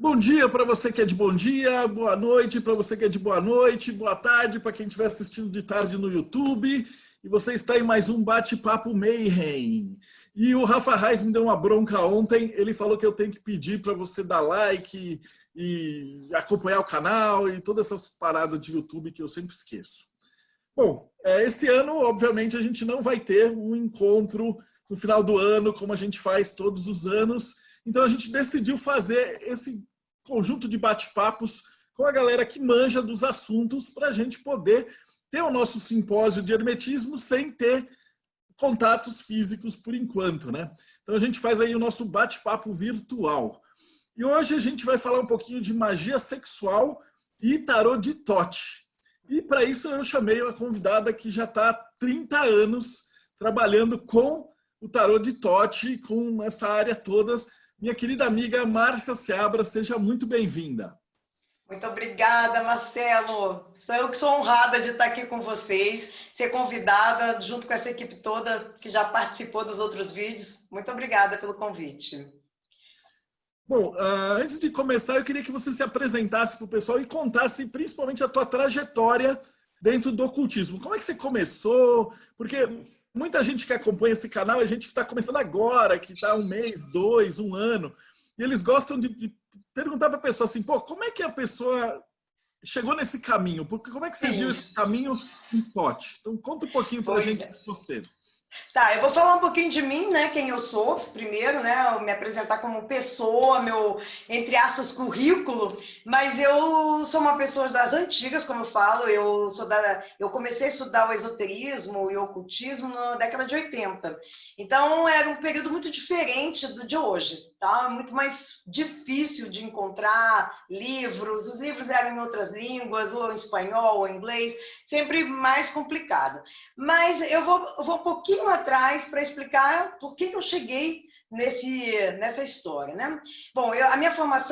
Bom dia para você que é de bom dia, boa noite para você que é de boa noite, boa tarde para quem estiver assistindo de tarde no YouTube. E você está em mais um Bate-Papo Mayhem. E o Rafa Reis me deu uma bronca ontem. Ele falou que eu tenho que pedir para você dar like e acompanhar o canal e todas essas paradas de YouTube que eu sempre esqueço. Bom, esse ano, obviamente, a gente não vai ter um encontro no final do ano, como a gente faz todos os anos. Então, a gente decidiu fazer esse conjunto de bate-papos com a galera que manja dos assuntos para a gente poder ter o nosso simpósio de hermetismo sem ter contatos físicos por enquanto, né? Então, a gente faz aí o nosso bate-papo virtual. E hoje a gente vai falar um pouquinho de magia sexual e tarô de Tote. E para isso eu chamei uma convidada que já está há 30 anos trabalhando com o tarô de Tote, com essa área toda. Minha querida amiga Márcia Seabra, seja muito bem-vinda. Muito obrigada, Marcelo. Sou eu que sou honrada de estar aqui com vocês, ser convidada junto com essa equipe toda que já participou dos outros vídeos. Muito obrigada pelo convite. Bom, antes de começar, eu queria que você se apresentasse para o pessoal e contasse principalmente a tua trajetória dentro do ocultismo. Como é que você começou? Porque muita gente que acompanha esse canal é gente que está começando agora, que está um mês, dois, um ano, e eles gostam de perguntar para a pessoa assim, pô, como é que a pessoa chegou nesse caminho? Porque como é que você viu Sim, esse caminho em Tote? Então conta um pouquinho para a pois gente é. de você. Tá, eu vou falar um pouquinho de mim, né? Quem eu sou, primeiro, né? Eu me apresentar como pessoa, meu, entre aspas, currículo. Mas eu sou uma pessoa das antigas, como eu falo. Eu comecei a estudar o esoterismo e o ocultismo na década de 80. Então era um período muito diferente do de hoje, tá? Muito mais difícil de encontrar livros. Os livros eram em outras línguas, ou em espanhol, ou em inglês, sempre mais complicado. Mas eu vou um pouquinho atrás para explicar por que eu cheguei nessa história, né? Bom, a minha formação.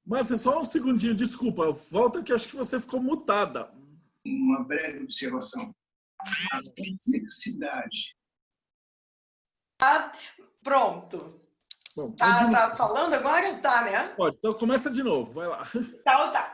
Márcia, só um segundinho, desculpa, volta que acho que você ficou mutada. Uma breve observação. A complexidade. Pronto. Bom, então de novo. Tá falando agora? Tá, né? Pode, então começa de novo, vai lá. Tá.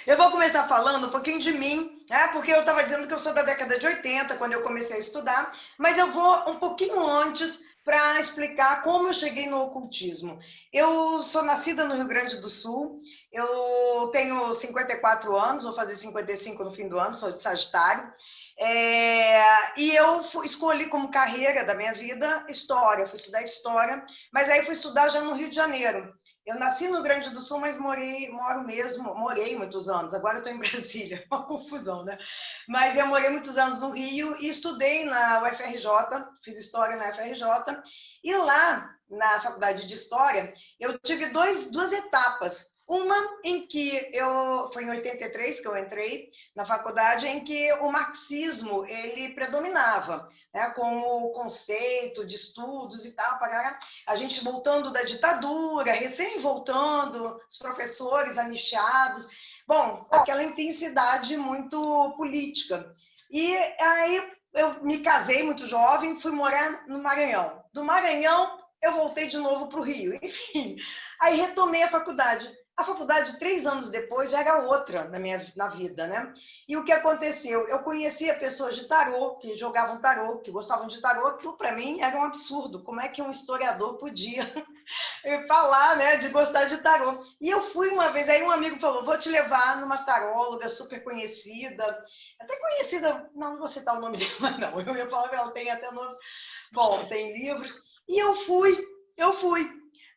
Eu vou começar falando um pouquinho de mim, né? Porque eu estava dizendo que eu sou da década de 80, quando eu comecei a estudar, mas eu vou um pouquinho antes para explicar como eu cheguei no ocultismo. Eu sou nascida no Rio Grande do Sul, eu tenho 54 anos, vou fazer 55 no fim do ano, sou de Sagitário. E eu escolhi como carreira da minha vida história, fui estudar história, mas aí fui estudar já no Rio de Janeiro. Eu nasci no Rio Grande do Sul, mas morei muitos anos. Agora eu estou em Brasília, uma confusão, né? Mas eu morei muitos anos no Rio e estudei na UFRJ, fiz história na UFRJ. E lá, na faculdade de História, eu tive duas etapas. Uma em que foi em 83 que eu entrei na faculdade, em que o marxismo ele predominava, né, como conceito de estudos e tal, a gente voltando da ditadura, recém voltando, os professores anichados, bom, aquela intensidade muito política. E aí eu me casei muito jovem, fui morar no Maranhão. Do Maranhão eu voltei de novo para o Rio, enfim. Aí retomei a faculdade. A faculdade, 3 anos depois, já era outra na vida, né? E o que aconteceu? Eu conhecia pessoas de tarô, que jogavam tarô, que gostavam de tarô, aquilo para mim era um absurdo. Como é que um historiador podia falar, né, de gostar de tarô? E eu fui uma vez, aí um amigo falou, vou te levar numa taróloga super conhecida, até conhecida, não vou citar o nome dela, não, eu ia falar que ela tem até nome, bom, tem livros, e eu fui.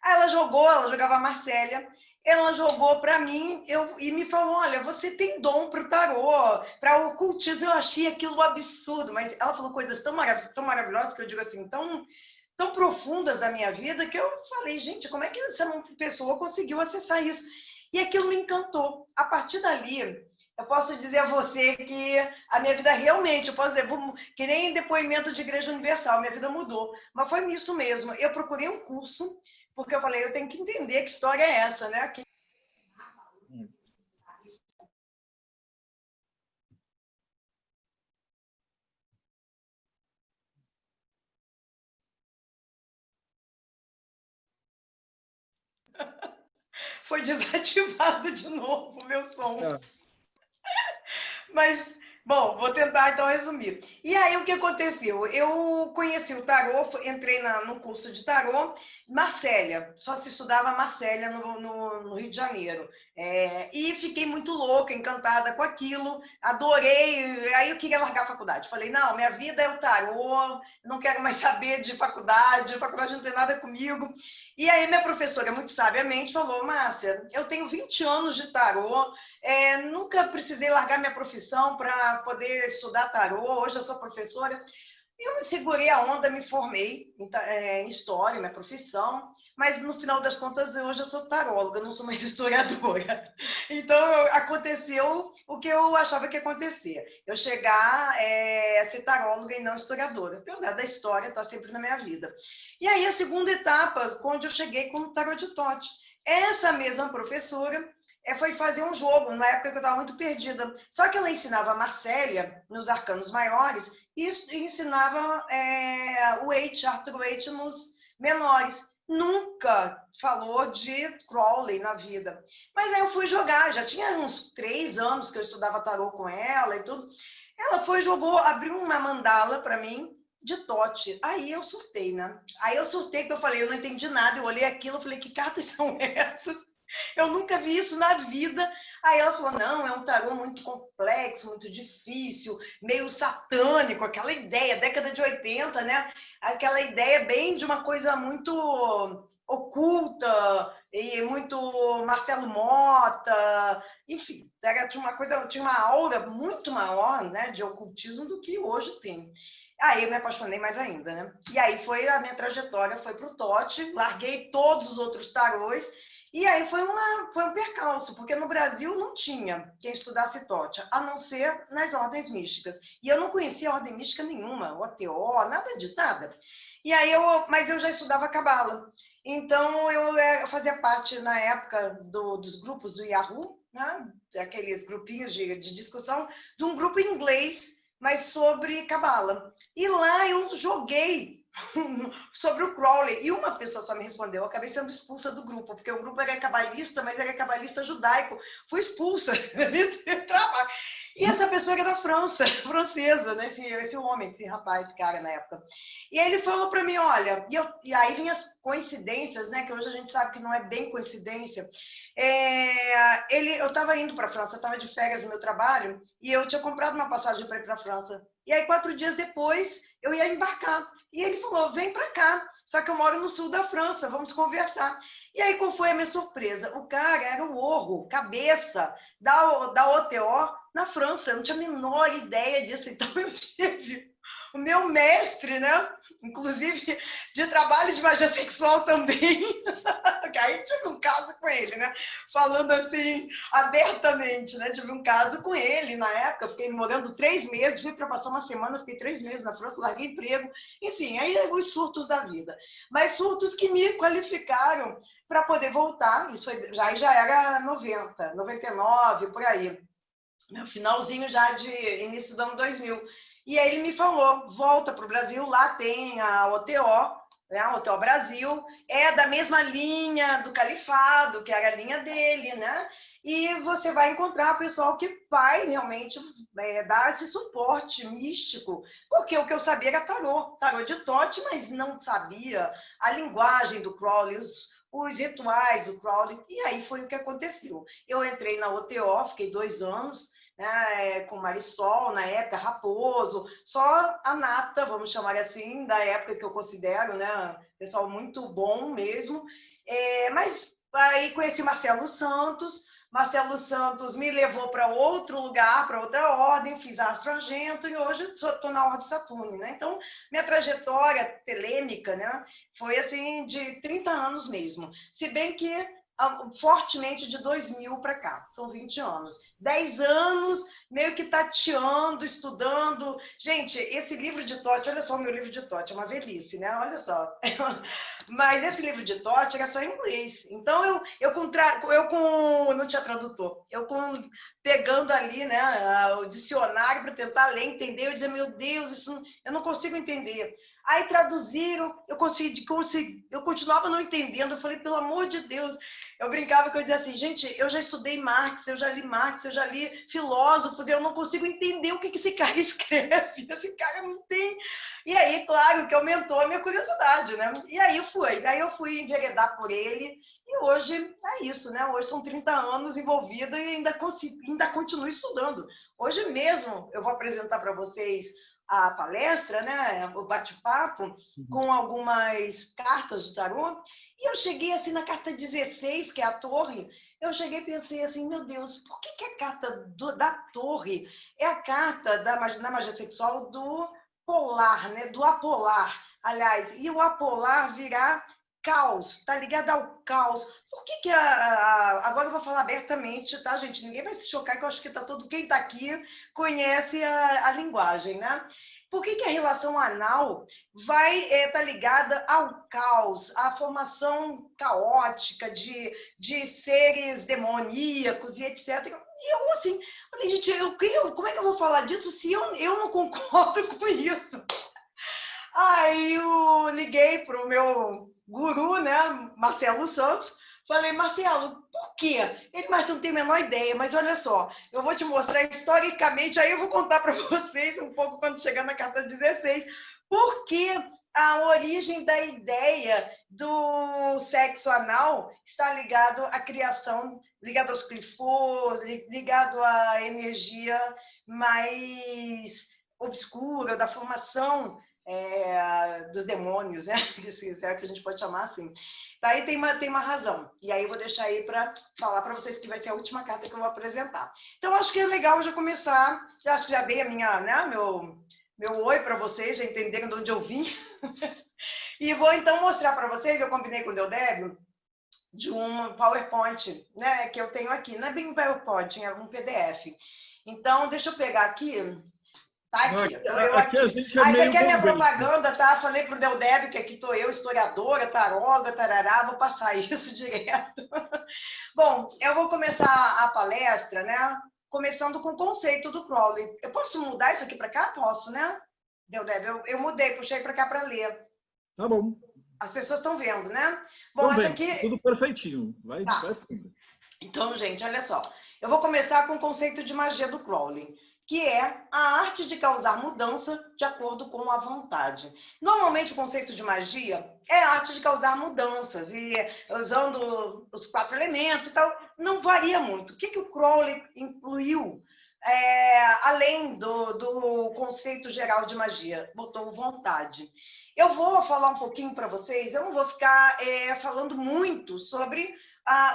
Aí ela jogava a Marcélia, ela jogou para mim e me falou, olha, você tem dom para o tarô, para o ocultismo. Eu achei aquilo um absurdo, mas ela falou coisas tão maravilhosas que eu digo assim, tão profundas da minha vida, que eu falei, gente, como é que essa pessoa conseguiu acessar isso? E aquilo me encantou. A partir dali, eu posso dizer a você que a minha vida realmente, eu posso dizer, que nem depoimento de Igreja Universal, minha vida mudou. Mas foi isso mesmo. Eu procurei um curso, porque eu falei, eu tenho que entender que história é essa, né? Foi desativado de novo o meu som. É. Mas, bom, vou tentar então resumir. E aí, o que aconteceu? Eu conheci o tarô, entrei no curso de tarô, Marsella, só se estudava Marsella no Rio de Janeiro. E fiquei muito louca, encantada com aquilo, adorei. Aí eu queria largar a faculdade. Falei, não, minha vida é o tarô, não quero mais saber de faculdade não tem nada comigo. E aí minha professora, muito sabiamente, falou, Márcia, eu tenho 20 anos de tarô, nunca precisei largar minha profissão para poder estudar tarô, hoje eu sou professora. Eu me segurei a onda, me formei em história, minha profissão, mas no final das contas, hoje eu sou taróloga, não sou mais historiadora. Então, aconteceu o que eu achava que ia acontecer. Eu chegar a ser taróloga e não historiadora, apesar da história estar sempre na minha vida. E aí, a segunda etapa, onde eu cheguei com o tarô de Tote. Essa mesma professora foi fazer um jogo, na época que eu estava muito perdida. Só que ela ensinava a Marcélia, nos arcanos maiores, e ensinava o Waite, Arthur Waite, nos menores. Nunca falou de Crowley na vida. Mas aí eu fui jogar, já tinha uns 3 anos que eu estudava tarô com ela e tudo. Ela foi, jogou, abriu uma mandala para mim, de Tote. Aí eu surtei, né? Aí eu surtei porque eu falei, eu não entendi nada. Eu olhei aquilo, eu falei, que cartas são essas? Eu nunca vi isso na vida. Aí ela falou, não, é um tarô muito complexo, muito difícil, meio satânico, aquela ideia, década de 80, né? Aquela ideia bem de uma coisa muito oculta e muito Marcelo Mota, enfim, tinha uma aura muito maior, né, de ocultismo do que hoje tem. Aí eu me apaixonei mais ainda, né? E aí a minha trajetória foi para o Tote, larguei todos os outros tarôs. E aí foi um percalço, porque no Brasil não tinha quem estudasse Tote, a não ser nas ordens místicas. E eu não conhecia ordem mística nenhuma, OTO, nada disso, nada. E aí mas eu já estudava Cabala. Então eu fazia parte, na época, dos grupos do Yahoo, né? Aqueles grupinhos de discussão, de um grupo em inglês, mas sobre Cabala. E lá eu joguei sobre o Crowley, e uma pessoa só me respondeu. Eu acabei sendo expulsa do grupo, porque o grupo era cabalista, mas era cabalista judaico. Fui expulsa. E essa pessoa era da França, francesa, né? Esse homem, esse rapaz, esse cara na época. E ele falou para mim, olha, e aí vem as coincidências, né? Que hoje a gente sabe que não é bem coincidência. Eu estava indo para a França, estava de férias no meu trabalho, e eu tinha comprado uma passagem para ir para a França. E aí, 4 dias depois, eu ia embarcar. E ele falou, vem para cá, só que eu moro no sul da França, vamos conversar. E aí, qual foi a minha surpresa? O cara era o Orro, cabeça da OTO na França. Eu não tinha a menor ideia disso. Então, eu tive o meu mestre, né? Inclusive de trabalho de magia sexual também. Que aí tive um caso com ele, né? Falando assim, abertamente, né? Tive um caso com ele na época. Fiquei morando 3 meses, fui para passar uma semana, fiquei 3 meses na França, larguei emprego. Enfim, aí os surtos da vida. Mas surtos que me qualificaram para poder voltar. Isso já era 90, 99, por aí. Finalzinho já de início do ano 2000. E aí ele me falou, volta para o Brasil, lá tem a OTO, né, a OTO Brasil, é da mesma linha do Califado, que era a linha dele, né? E você vai encontrar pessoal que vai realmente dar esse suporte místico, porque o que eu sabia era tarô de Tote, mas não sabia a linguagem do Crowley, os rituais do Crowley, e aí foi o que aconteceu. Eu entrei na OTO, fiquei 2 anos, né, com Marisol, na época, Raposo, só a nata, vamos chamar assim, da época que eu considero, né, pessoal muito bom mesmo. Mas aí conheci Marcelo Santos me levou para outro lugar, para outra ordem, fiz Astro Argento e hoje estou na Ordem Saturno, né? Então, minha trajetória telêmica, né, foi assim de 30 anos mesmo. Se bem que fortemente de 2000 para cá, são 20 anos. 10 anos meio que tateando, estudando. Gente, esse livro de Tote, olha só o meu livro de Tote, é uma velhice, né? Olha só. Mas esse livro de Tote era só em inglês. Então, não tinha tradutor. Pegando ali, né, o dicionário para tentar ler, entender, eu dizia, meu Deus, eu não consigo entender. Aí traduziram, eu continuava não entendendo. Eu falei, pelo amor de Deus. Eu brincava que eu dizia assim, gente, eu já estudei Marx, eu já li filósofos, eu não consigo entender o que esse cara escreve. Esse cara não tem. E aí, claro, que aumentou a minha curiosidade, né? E aí eu fui enveredar por ele. E hoje é isso, né? Hoje são 30 anos envolvida e ainda continuo estudando. Hoje mesmo eu vou apresentar para vocês a palestra, né? O bate-papo com algumas cartas do tarô. E eu cheguei assim na carta 16, que é a torre. Eu cheguei e pensei assim, meu Deus, por que a carta da torre é a carta na magia sexual do polar, né? Do apolar. Aliás, e o apolar virá caos, tá ligado ao caos. Por que agora eu vou falar abertamente, tá, gente? Ninguém vai se chocar, que eu acho que quem tá aqui conhece a linguagem, né? Por que a relação anal vai estar ligada ao caos, à formação caótica de seres demoníacos e etc. E eu, assim, falei, gente, como é que eu vou falar disso se eu não concordo com isso? Aí eu liguei para o meu guru, né, Marcelo Santos, falei, Marcelo, por quê? Ele, mas você não tem a menor ideia, mas olha só, eu vou te mostrar historicamente, aí eu vou contar para vocês um pouco quando chegar na carta 16, por que a origem da ideia do sexo anal está ligado à criação, ligado aos clifos, ligado à energia mais obscura, da formação dos demônios, né? Se é que a gente pode chamar assim. Daí tem uma razão. E aí eu vou deixar aí para falar para vocês que vai ser a última carta que eu vou apresentar. Então, acho que é legal já começar. Acho que já dei meu oi para vocês, já entenderam de onde eu vim. E vou então mostrar para vocês, eu combinei com o Deodébio, de um PowerPoint, né? Que eu tenho aqui. Não é bem um PowerPoint, é um PDF. Então, deixa eu pegar aqui. Tá aqui. Aqui a gente é aí meio você quer minha bombeiro. propaganda, tá? Falei pro Deodébio que aqui estou eu, historiadora, taróloga, tarará, vou passar isso direto. Bom, eu vou começar a palestra, né? Começando com o conceito do Crowley. Eu posso mudar isso aqui para cá? Posso, né? Deodébio, eu mudei, puxei para cá para ler. Tá bom. As pessoas estão vendo, né? Bom, Então essa vem, aqui... tudo perfeitinho. Vai Tá. fundo. Então, gente, olha só. Eu vou começar com o conceito de magia do Crowley, que é a arte de causar mudança de acordo com a vontade. Normalmente, o conceito de magia é a arte de causar mudanças, e usando os 4 elementos e tal, não varia muito. O que o Crowley incluiu, além do conceito geral de magia? Botou vontade. Eu vou falar um pouquinho para vocês, eu não vou ficar falando muito sobre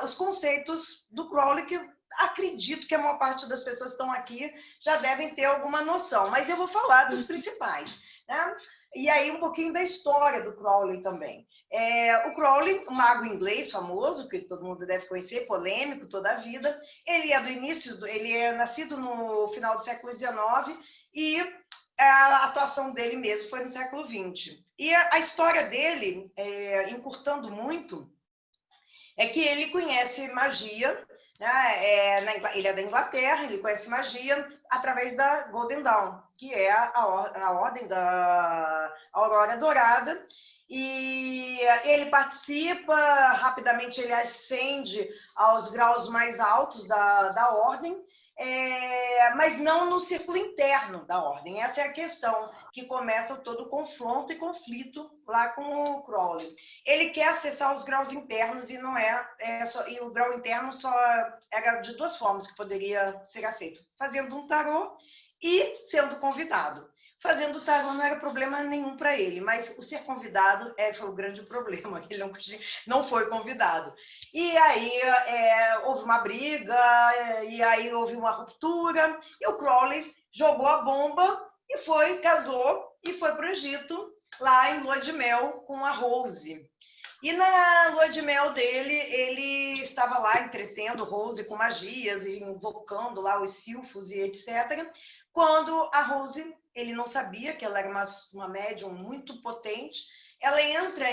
os conceitos do Crowley, que acredito que a maior parte das pessoas que estão aqui já devem ter alguma noção, mas eu vou falar dos principais, né? E aí um pouquinho da história do Crowley também. O Crowley, um mago inglês famoso, que todo mundo deve conhecer, polêmico toda a vida, ele é nascido no final do século XIX e a atuação dele mesmo foi no século XX. E a história dele, encurtando muito, é que ele conhece magia, né? Ele é da Inglaterra, ele conhece magia através da Golden Dawn, que é a ordem da Aurora Dourada, e ele participa, rapidamente ele ascende aos graus mais altos da ordem, mas não no círculo interno da ordem. Essa é a questão, que começa todo o confronto e conflito lá com o Crowley. Ele quer acessar os graus internos e não e o grau interno só era de 2 formas que poderia ser aceito: fazendo um tarô e sendo convidado. Fazendo tarô não era problema nenhum para ele, mas o ser convidado foi o grande problema, ele não foi convidado. E aí houve uma briga, e aí houve uma ruptura, e o Crowley jogou a bomba e casou e foi para o Egito, lá em lua de mel com a Rose. E na lua de mel dele, ele estava lá entretendo Rose com magias, e invocando lá os silfos e etc. Quando a Rose, ele não sabia que ela era uma médium muito potente, ela entra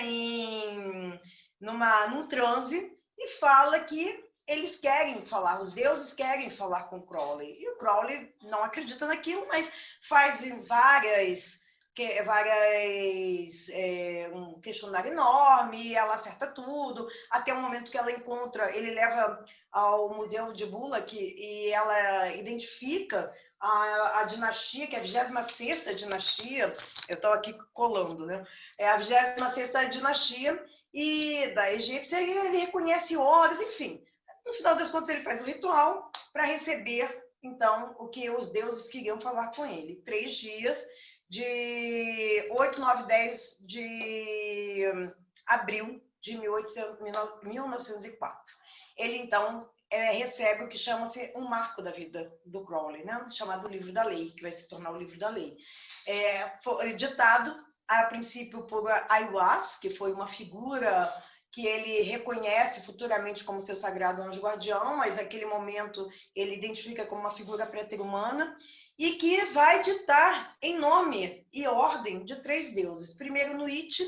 num transe e fala que eles querem falar, os deuses querem falar com o Crowley. E o Crowley não acredita naquilo, mas faz várias um questionário enorme, ela acerta tudo, até o momento que ela encontra, ele leva ao Museu de Bulak e ela identifica a dinastia, que é a 26ª dinastia, eu estou aqui colando, né? É a 26ª dinastia e da egípcia, e ele reconhece Horus, enfim. No final das contas, ele faz o ritual para receber, então, o que os deuses queriam falar com ele. 3 dias, de 8, 9, 10 de abril de 1904. Ele, então, recebe o que chama-se um marco da vida do Crowley, né? Chamado Livro da Lei, que vai se tornar o Livro da Lei. Foi ditado, a princípio, por Aiwass, que foi uma figura que ele reconhece futuramente como seu sagrado anjo guardião, mas naquele momento ele identifica como uma figura pré-humana, e que vai ditar em nome e ordem de 3 deuses. Primeiro Nuit,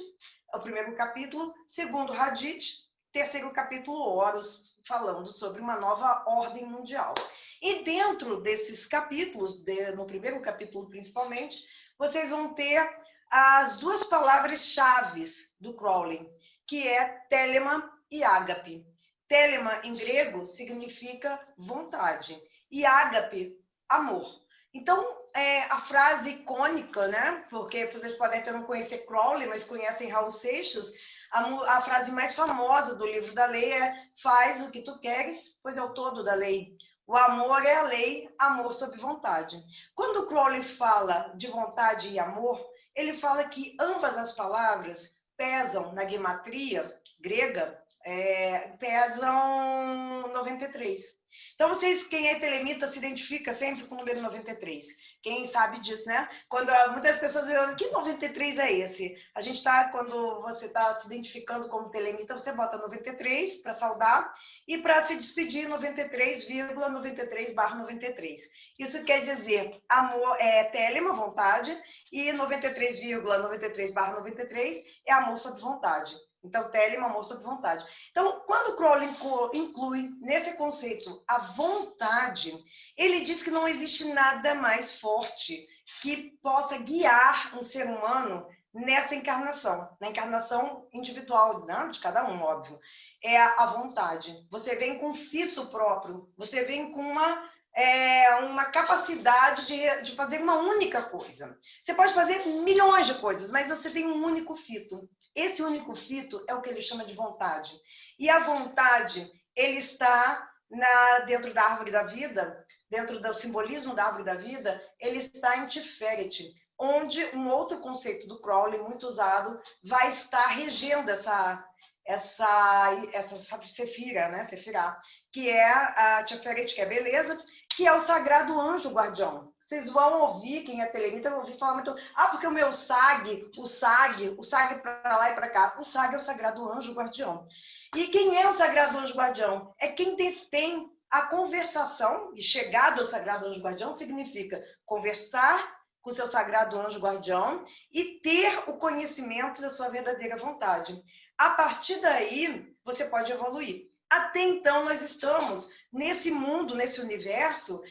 o primeiro capítulo, segundo Hadith, terceiro capítulo Horus, falando sobre uma nova ordem mundial. E dentro desses capítulos, no primeiro capítulo principalmente, vocês vão ter as 2 palavras-chave do Crowley, que é telema e ágape. Telema, em grego, significa vontade, e ágape, amor. Então, a frase icônica, né? Porque vocês podem até não conhecer Crowley, mas conhecem Raul Seixas, a frase mais famosa do Livro da Lei é: faz o que tu queres, pois é o todo da lei. O amor é a lei, amor sob vontade. Quando Crowley fala de vontade e amor, ele fala que ambas as palavras pesam na gematria grega, pesam 93. Então, quem é telemita se identifica sempre com o número 93. Quem sabe disso, né? Quando muitas pessoas dizem, que 93 é esse? A gente quando você está se identificando como telemita, você bota 93 para saudar e para se despedir 93,93/93. Isso quer dizer, amor é telema, vontade, e 93,93/93 é amor sob vontade. Então, telema, amor sob vontade. Então, quando Crowley inclui nesse conceito a vontade, ele diz que não existe nada mais forte que possa guiar um ser humano nessa encarnação, na encarnação individual, né? De cada um, óbvio. É a vontade. Você vem com fito próprio, você vem com uma capacidade de fazer uma única coisa. Você pode fazer milhões de coisas, mas você tem um único fito. Esse único fito é o que ele chama de vontade. E a vontade, ele está dentro da árvore da vida, dentro do simbolismo da árvore da vida, ele está em Tiferet, onde um outro conceito do Crowley, muito usado, vai estar regendo essa Sefira, né? Sefirá, que é a Tiferet, que é beleza, que é o sagrado anjo guardião. Vocês vão ouvir, quem é telemita, vão ouvir falar muito, porque o meu SAG para lá e para cá. O SAG é o sagrado anjo guardião. E quem é o sagrado anjo guardião? É quem detém a conversação, e chegada ao sagrado anjo guardião significa conversar com o seu sagrado anjo guardião e ter o conhecimento da sua verdadeira vontade. A partir daí, você pode evoluir. Até então, nós estamos nesse mundo, nesse universo,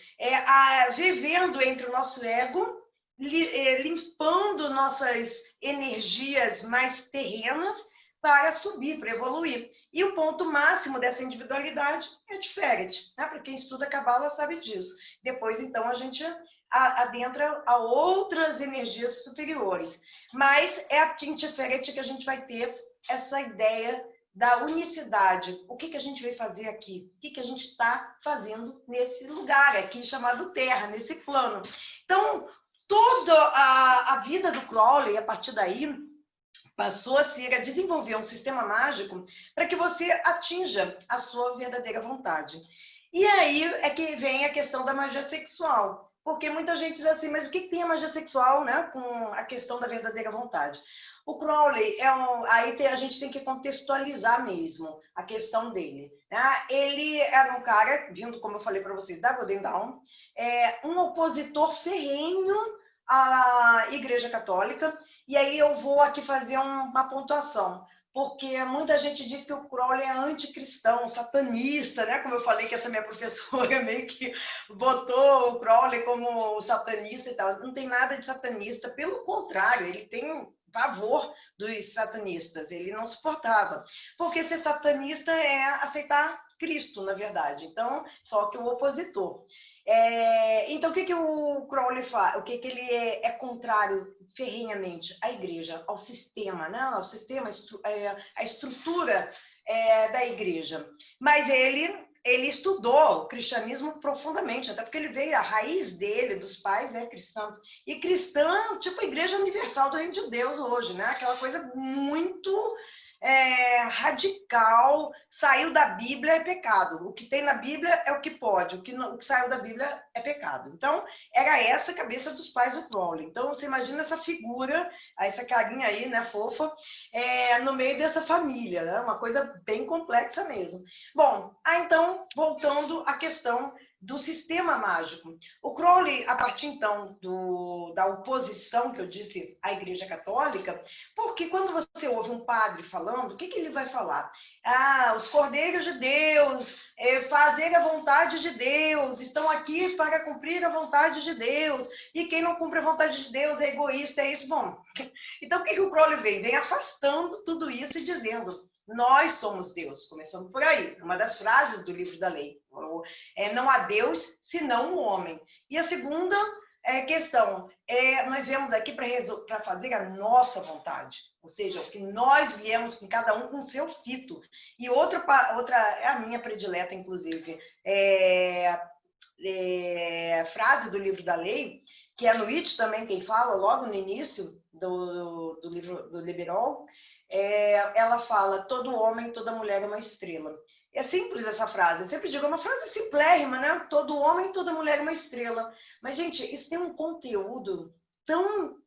vivendo entre o nosso ego, limpando nossas energias mais terrenas para subir, para evoluir. E o ponto máximo dessa individualidade é Tiferet, né? Para quem estuda Cabala sabe disso. Depois, então, a gente adentra a outras energias superiores. Mas é a Tiferet que a gente vai ter essa ideia da unicidade. O que a gente veio fazer aqui? O que a gente está fazendo nesse lugar aqui chamado Terra, nesse plano? Então, toda a vida do Crowley, a partir daí, passou a desenvolver um sistema mágico para que você atinja a sua verdadeira vontade. E aí é que vem a questão da magia sexual. Porque muita gente diz assim, mas o que tem a magia sexual, né, com a questão da verdadeira vontade? O Crowley a gente tem que contextualizar mesmo a questão dele. Né? Ele era um cara, vindo, como eu falei para vocês, da Golden Dawn, um opositor ferrenho à Igreja Católica. E aí eu vou aqui fazer uma pontuação, porque muita gente diz que o Crowley é anticristão, satanista, né? Como eu falei que essa minha professora meio que botou o Crowley como satanista e tal. Não tem nada de satanista, pelo contrário, ele tem pavor dos satanistas, ele não suportava. Porque ser satanista é aceitar Cristo, na verdade. Então, só que o opositor. Então, o que o Crowley faz? O que ele é contrário ferrenhamente à igreja, ao sistema, né? Ao sistema, a estrutura da igreja. Mas ele estudou o cristianismo profundamente, até porque ele veio, a raiz dele, dos pais, é cristã. E cristã, tipo a Igreja Universal do Reino de Deus hoje, né? Aquela coisa muito radical, saiu da Bíblia é pecado. O que tem na Bíblia é o que pode, o que saiu da Bíblia é pecado. Então, era essa a cabeça dos pais do Crowley. Então, você imagina essa figura, essa carinha aí, né, fofa, no meio dessa família, né? Uma coisa bem complexa mesmo. Bom, então, voltando à questão do sistema mágico. O Crowley, a partir então da oposição que eu disse à Igreja Católica, porque quando você ouve um padre falando, o que ele vai falar? Os cordeiros de Deus, fazer a vontade de Deus, estão aqui para cumprir a vontade de Deus, e quem não cumpre a vontade de Deus é egoísta, é isso. Bom, então o que o Crowley vem? Vem afastando tudo isso e dizendo: nós somos Deus, começando por aí, uma das frases do livro da lei. Não há Deus senão o homem. E a segunda questão, nós viemos aqui para fazer a nossa vontade, ou seja, o que nós viemos com cada um com o seu fito. E outra é a minha predileta, inclusive, frase do livro da lei, que é Nietzsche também quem fala, logo no início do livro do Liberal, ela fala: todo homem, toda mulher é uma estrela. É simples essa frase, eu sempre digo, é uma frase simplérrima, né? Todo homem, toda mulher é uma estrela. Mas, gente, isso tem um conteúdo tão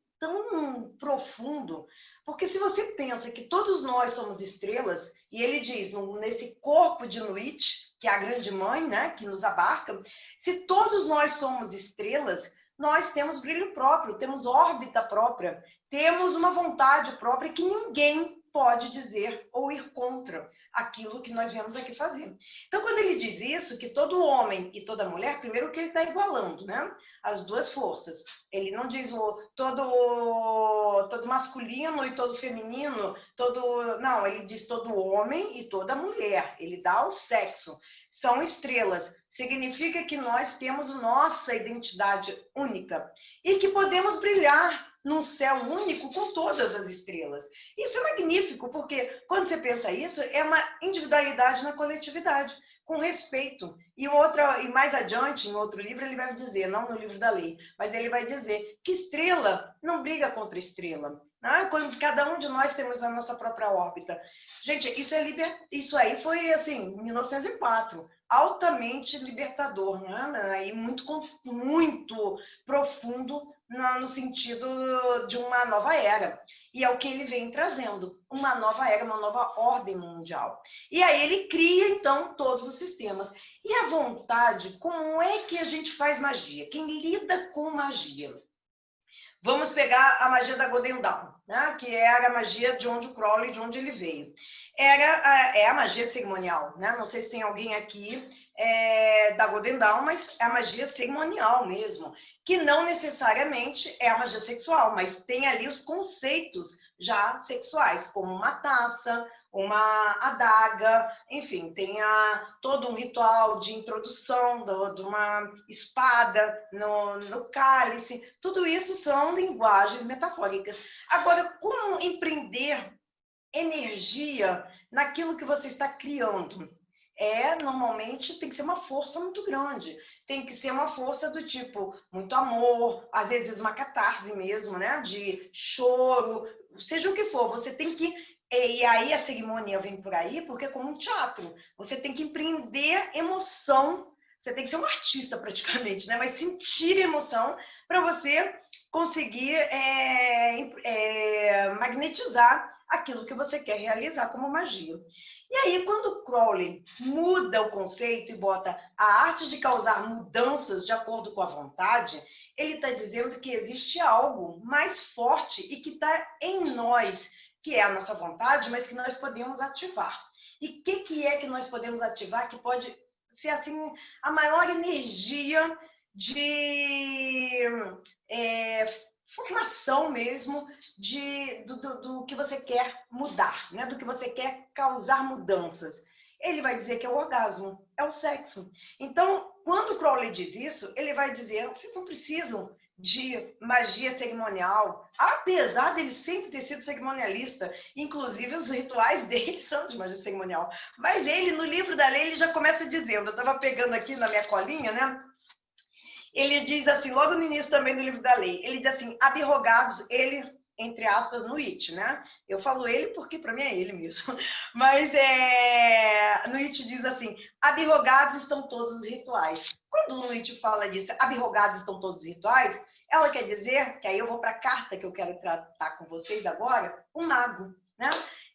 profundo, porque se você pensa que todos nós somos estrelas, e ele diz, nesse corpo de Nietzsche, que é a grande mãe, né, que nos abarca, se todos nós somos estrelas, nós temos brilho próprio, temos órbita própria, temos uma vontade própria que ninguém pode dizer ou ir contra aquilo que nós viemos aqui fazer. Então, quando ele diz isso, que todo homem e toda mulher, primeiro que ele está igualando, né? As duas forças. Ele não diz todo masculino e todo feminino, não, ele diz todo homem e toda mulher. Ele dá o sexo. São estrelas. Significa que nós temos nossa identidade única e que podemos brilhar num céu único com todas as estrelas. Isso é magnífico, porque quando você pensa isso, é uma individualidade na coletividade, com respeito. E mais adiante, em outro livro, ele vai dizer, não no livro da lei, mas ele vai dizer que estrela não briga contra estrela. Quando cada um de nós temos a nossa própria órbita. Gente, isso aí foi, assim, em 1904, altamente libertador, né? E muito profundo no sentido de uma nova era. E é o que ele vem trazendo, uma nova era, uma nova ordem mundial. E aí ele cria, então, todos os sistemas. E a vontade, como é que a gente faz magia? Quem lida com magia? Vamos pegar a magia da Golden Dawn, né? Que era a magia de onde o Crowley, de onde ele veio. É a magia cerimonial, né? Não sei se tem alguém aqui da Golden Dawn, mas é a magia cerimonial mesmo, que não necessariamente é a magia sexual, mas tem ali os conceitos já sexuais, como uma taça, uma adaga, enfim, tem todo um ritual de introdução de uma espada no cálice. Tudo isso são linguagens metafóricas. Agora, como empreender energia naquilo que você está criando? Normalmente tem que ser uma força muito grande, tem que ser uma força do tipo muito amor, às vezes uma catarse mesmo, né? De choro, seja o que for, você tem que. E aí a cerimônia vem por aí, porque é como um teatro, você tem que empreender emoção, você tem que ser um artista praticamente, né? Mas sentir emoção para você conseguir magnetizar aquilo que você quer realizar como magia. E aí, quando Crowley muda o conceito e bota a arte de causar mudanças de acordo com a vontade, ele está dizendo que existe algo mais forte e que está em nós, que é a nossa vontade, mas que nós podemos ativar. E o que é que nós podemos ativar que pode ser assim a maior energia de formação mesmo do que você quer mudar, né? Do que você quer causar mudanças? Ele vai dizer que é o orgasmo, é o sexo. Então, quando o Crowley diz isso, ele vai dizer: vocês não precisam de magia cerimonial, apesar dele sempre ter sido cerimonialista, inclusive os rituais dele são de magia cerimonial. Mas ele, no livro da lei, ele já começa dizendo, eu estava pegando aqui na minha colinha, né? Ele diz assim, logo no início também do livro da lei, ele diz assim, abrogados, ele, entre aspas, no It, né? Eu falo ele porque para mim é ele mesmo. Mas no It diz assim, abrogados estão todos os rituais. Quando o It fala disso, abrogados estão todos os rituais, ela quer dizer, que aí eu vou para a carta que eu quero tratar com vocês agora, um mago, né?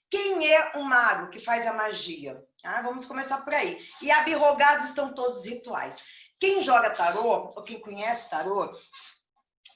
Quem é um mago que faz a magia? Ah, vamos começar por aí. E abrogados estão todos os rituais. Quem joga tarô, ou quem conhece tarô,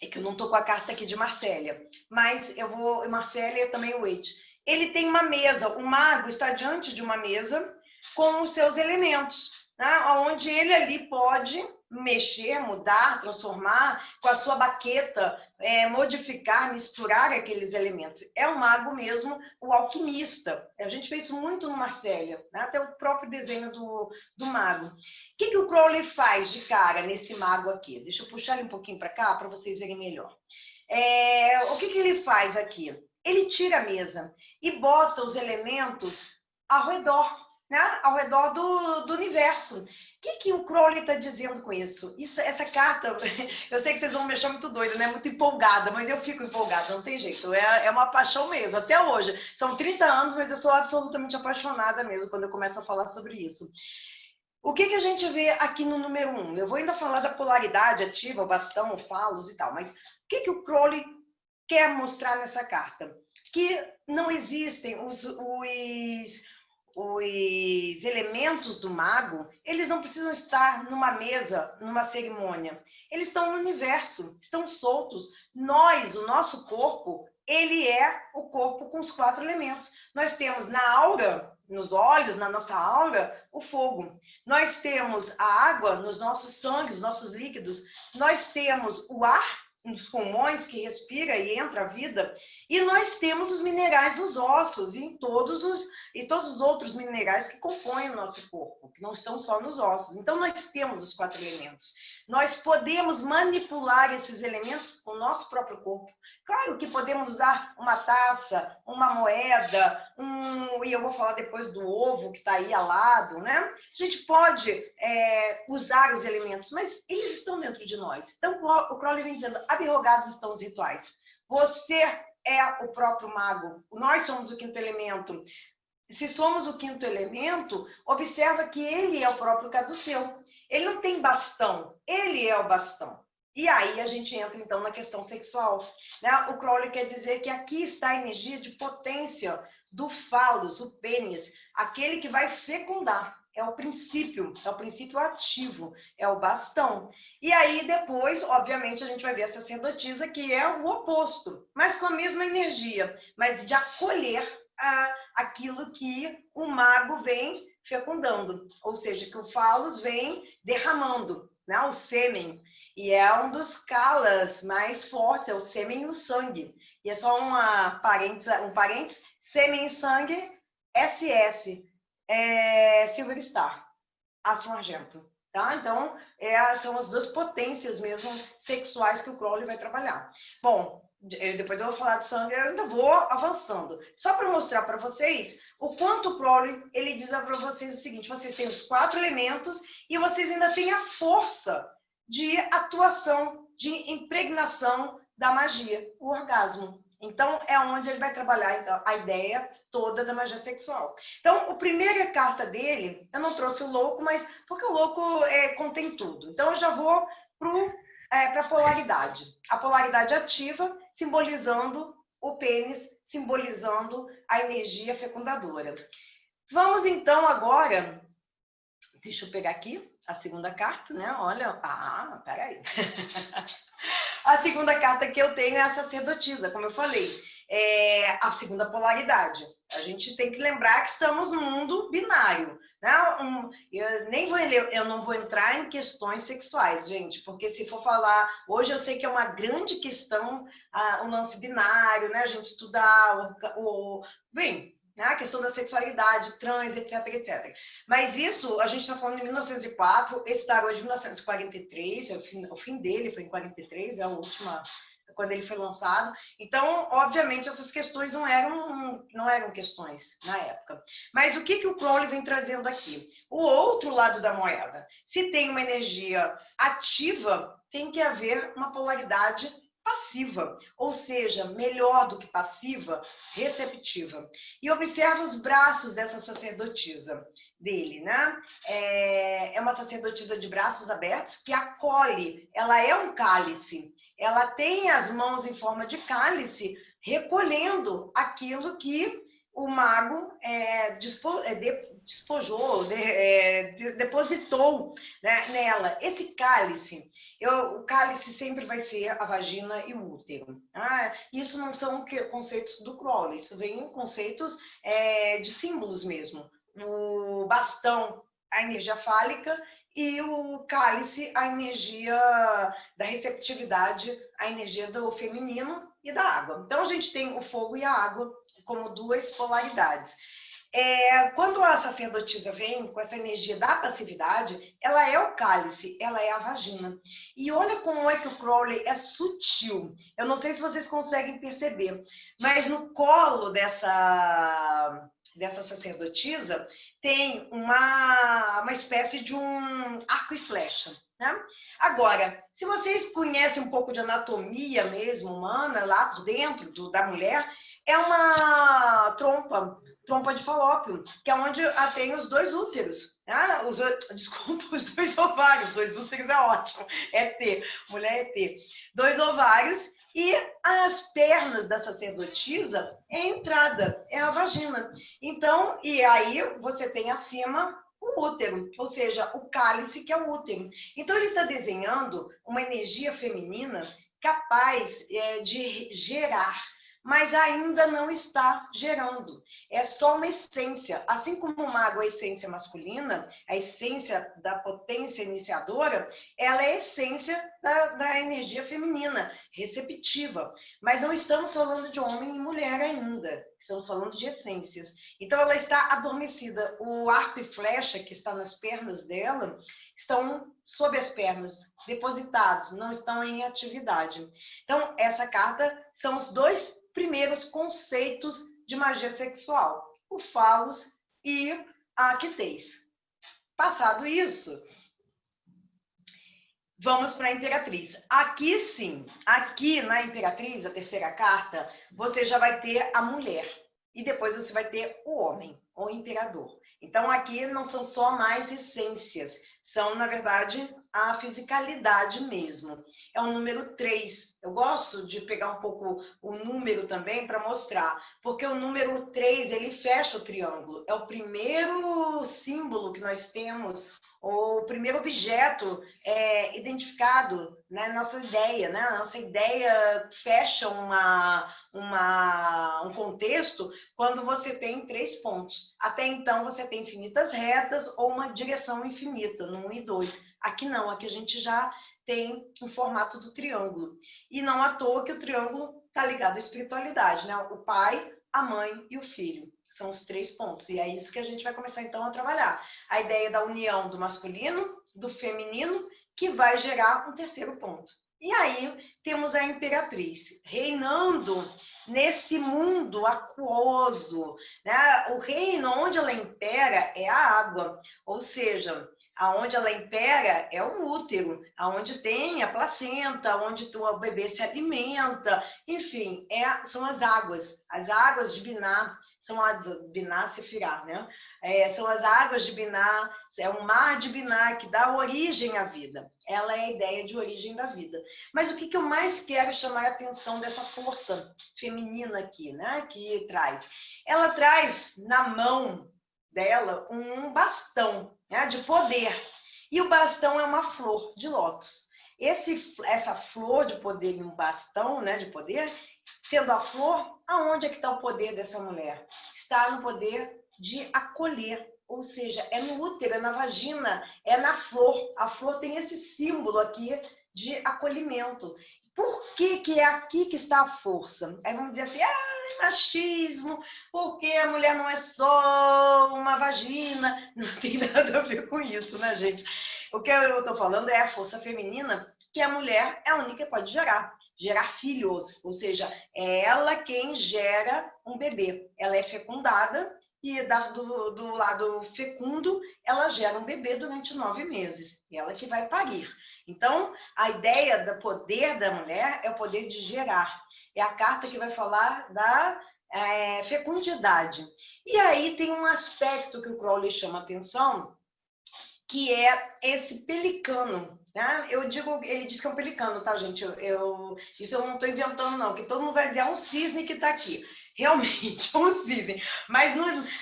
é que eu não estou com a carta aqui de Marcélia, mas eu vou, Marcélia é também o Waite. Ele tem uma mesa, o mago está diante de uma mesa com os seus elementos, né? Onde ele ali pode mexer, mudar, transformar com a sua baqueta, modificar, misturar aqueles elementos. É o mago mesmo, o alquimista. A gente fez isso muito no Marcélia, né? Até o próprio desenho do mago. O que o Crowley faz de cara nesse mago aqui? Deixa eu puxar ele um pouquinho para cá para vocês verem melhor. O que ele faz aqui? Ele tira a mesa e bota os elementos ao redor, né? Ao redor do universo. O que o Crowley está dizendo com isso? Essa carta, eu sei que vocês vão me achar muito doida, né? Muito empolgada, mas eu fico empolgada, não tem jeito. É uma paixão mesmo, até hoje. São 30 anos, mas eu sou absolutamente apaixonada mesmo quando eu começo a falar sobre isso. O que a gente vê aqui no número 1? Eu vou ainda falar da polaridade ativa, o bastão, o falos e tal, mas o que o Crowley quer mostrar nessa carta? Que não existem os elementos do mago, eles não precisam estar numa mesa, numa cerimônia. Eles estão no universo, estão soltos. Nós, o nosso corpo, ele é o corpo com os 4 elementos. Nós temos na aura, nos olhos, na nossa aura, o fogo. Nós temos a água nos nossos sangues, nossos líquidos. Nós temos o ar nos pulmões que respira e entra a vida, e nós temos os minerais nos ossos e todos os outros minerais que compõem o nosso corpo, que não estão só nos ossos. Então nós temos os 4 elementos. Nós podemos manipular esses elementos com o nosso próprio corpo. Claro que podemos usar uma taça, uma moeda, e eu vou falar depois do ovo que está aí ao lado, né? A gente pode usar os elementos, mas eles estão dentro de nós. Então o Crowley vem dizendo, abrogados estão os rituais. Você é o próprio mago. Nós somos o 5º elemento. Se somos o 5º elemento, observa que ele é o próprio caduceu. Ele não tem bastão, ele é o bastão. E aí a gente entra, então, na questão sexual, né? O Crowley quer dizer que aqui está a energia de potência do falos, o pênis, aquele que vai fecundar. É o princípio ativo, é o bastão. E aí, depois, obviamente, a gente vai ver a sacerdotisa, que é o oposto, mas com a mesma energia, mas de acolher aquilo que o mago vem fecundando, ou seja, que o falos vem derramando, né? O sêmen. E é um dos kalas mais fortes, é o sêmen e o sangue. E é só um parênteses, sêmen e sangue, SS, Silver Star, aço argento. Tá? Então, são as 2 potências mesmo sexuais que o Crowley vai trabalhar. Bom, depois eu vou falar de sangue, eu ainda vou avançando. Só para mostrar para vocês o quanto o Crowley, ele diz para vocês o seguinte, vocês têm os 4 elementos e vocês ainda têm a força de atuação, de impregnação da magia, o orgasmo. Então, é onde ele vai trabalhar então, a ideia toda da magia sexual. Então, a primeira carta dele, eu não trouxe o louco, mas porque o louco contém tudo. Então, eu já vou para a polaridade. A polaridade ativa, simbolizando o pênis, simbolizando a energia fecundadora. Vamos, então, agora... Deixa eu pegar aqui a segunda carta, né? Olha, peraí. A segunda carta que eu tenho é a sacerdotisa, como eu falei. a segunda polaridade. A gente tem que lembrar que estamos num mundo binário. Né? Eu não vou entrar em questões sexuais, gente, porque se for falar... Hoje eu sei que é uma grande questão o lance binário, né? A gente estudar bem, né? A questão da sexualidade, trans, etc, etc. Mas isso, a gente está falando de 1904, esse tarô é de 1943, o fim dele foi em 43, é a última... quando ele foi lançado. Então, obviamente, essas questões não eram questões na época. Mas o que o Crowley vem trazendo aqui? O outro lado da moeda. Se tem uma energia ativa, tem que haver uma polaridade passiva, ou seja, melhor do que passiva, receptiva. E observa os braços dessa sacerdotisa dele, né? É uma sacerdotisa de braços abertos que acolhe, ela é um cálice. Ela tem as mãos em forma de cálice, recolhendo aquilo que o mago depositou, né, nela. Esse cálice, o cálice sempre vai ser a vagina e o útero. Isso não são conceitos do Crowley, isso vem em conceitos de símbolos mesmo. O bastão, a energia fálica, e o cálice, a energia da receptividade, a energia do feminino e da água. Então, a gente tem o fogo e a água como duas polaridades. Quando a sacerdotisa vem com essa energia da passividade, ela é o cálice, ela é a vagina. E olha como é que o Crowley é sutil. Eu não sei se vocês conseguem perceber, mas no colo dessa sacerdotisa tem uma espécie de um arco e flecha. Né? Agora, se vocês conhecem um pouco de anatomia mesmo humana, lá por dentro da mulher, é uma trompa de falópio, que é onde tem os dois úteros. Desculpa, os dois ovários, dois úteros é ótimo, é T, mulher é T. 2 ovários e as pernas da sacerdotisa é a entrada, é a vagina. Então, e aí você tem acima o útero, ou seja, o cálice que é o útero. Então, ele está desenhando uma energia feminina capaz de gerar, mas ainda não está gerando. É só uma essência. Assim como o mago é a essência masculina, a essência da potência iniciadora, ela é a essência da energia feminina, receptiva. Mas não estamos falando de homem e mulher ainda. Estamos falando de essências. Então, ela está adormecida. O arco e flecha que está nas pernas dela estão sob as pernas, depositados, não estão em atividade. Então, essa carta são os dois primeiros conceitos de magia sexual, o falos e a quitez. Passado isso, vamos para a Imperatriz. Aqui sim, aqui na Imperatriz, a terceira carta, você já vai ter a mulher e depois você vai ter o homem, o imperador. Então aqui não são só mais essências, são na verdade a fisicalidade mesmo. É o número 3. Eu gosto de pegar um pouco o número também para mostrar, porque o número 3, ele fecha o triângulo. É o primeiro símbolo que nós temos, o primeiro objeto identificado na nossa ideia, né? A nossa ideia fecha um contexto quando você tem 3 pontos. Até então, você tem infinitas retas ou uma direção infinita, no 1 e 2. Aqui não, aqui a gente já tem um formato do triângulo. E não à toa que o triângulo está ligado à espiritualidade, né? O pai, a mãe e o filho. São os 3 pontos. E é isso que a gente vai começar, então, a trabalhar. A ideia da união do masculino, do feminino, que vai gerar um terceiro ponto. E aí, temos a Imperatriz, reinando nesse mundo aquoso. Né? O reino onde ela impera é a água. Ou seja, aonde ela impera é o útero, aonde tem a placenta, onde o bebê se alimenta. Enfim, são as águas de Binah. São a Binah Sefirah, né? São as águas de Binah, é o mar de Binah que dá origem à vida. Ela é a ideia de origem da vida. Mas o que eu mais quero chamar a atenção dessa força feminina aqui, né? Que traz? Ela traz na mão dela um bastão, né? De poder. E o bastão é uma flor de lótus. Essa flor de poder e um bastão, né, de poder, Sendo a flor, aonde é que está o poder dessa mulher? Está no poder de acolher, ou seja, é no útero, é na vagina, é na flor. A flor tem esse símbolo aqui de acolhimento. Por que que é aqui que está a força? Aí vamos dizer assim, machismo, porque a mulher não é só uma vagina. Não tem nada a ver com isso, né, gente? O que eu estou falando é a força feminina, que a mulher é a única que pode gerar filhos, ou seja, é ela quem gera um bebê. Ela é fecundada e do lado fecundo, ela gera um bebê durante 9 meses. Ela que vai parir. Então, a ideia do poder da mulher é o poder de gerar. É a carta que vai falar da fecundidade. E aí tem um aspecto que o Crowley chama atenção, que é esse pelicano. Né? Ele diz que é um pelicano, tá, gente? Isso eu não estou inventando, não, que todo mundo vai dizer, é um cisne que está aqui. Realmente, é um cisne. Mas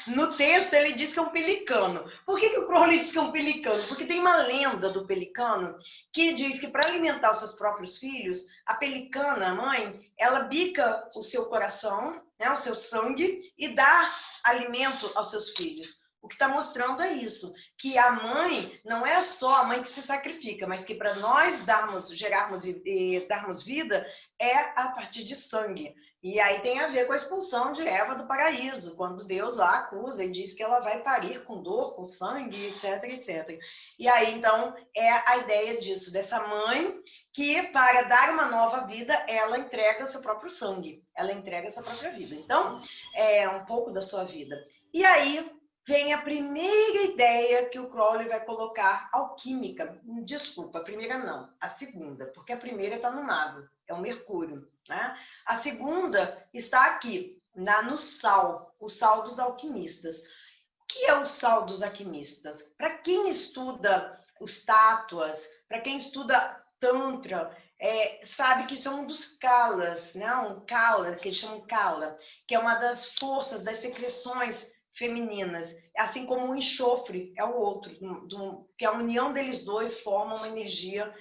no texto ele diz que é um pelicano. Por que o Crowley diz que é um pelicano? Porque tem uma lenda do pelicano que diz que para alimentar os seus próprios filhos, a pelicana, a mãe, ela bica o seu coração, né, o seu sangue, e dá alimento aos seus filhos. O que está mostrando é isso, que a mãe não é só a mãe que se sacrifica, mas que para nós gerarmos e darmos vida é a partir de sangue. E aí tem a ver com a expulsão de Eva do paraíso, quando Deus lá acusa e diz que ela vai parir com dor, com sangue, etc, etc. E aí, então, é a ideia disso, dessa mãe que, para dar uma nova vida, ela entrega o seu próprio sangue, ela entrega a sua própria vida. Então, é um pouco da sua vida. E aí vem a primeira ideia que o Crowley vai colocar, alquímica. Desculpa, a primeira não, a segunda, porque a primeira está no mago, é o Mercúrio. Né? A segunda está aqui, no sal, o sal dos alquimistas. O que é o sal dos alquimistas? Para quem estuda os tátuas, para quem estuda Tantra, sabe que isso é um dos kalas, né? Um kala, que eles chamam kala, que é uma das forças, das secreções femininas, assim como o enxofre é o outro, que a união deles dois forma uma energia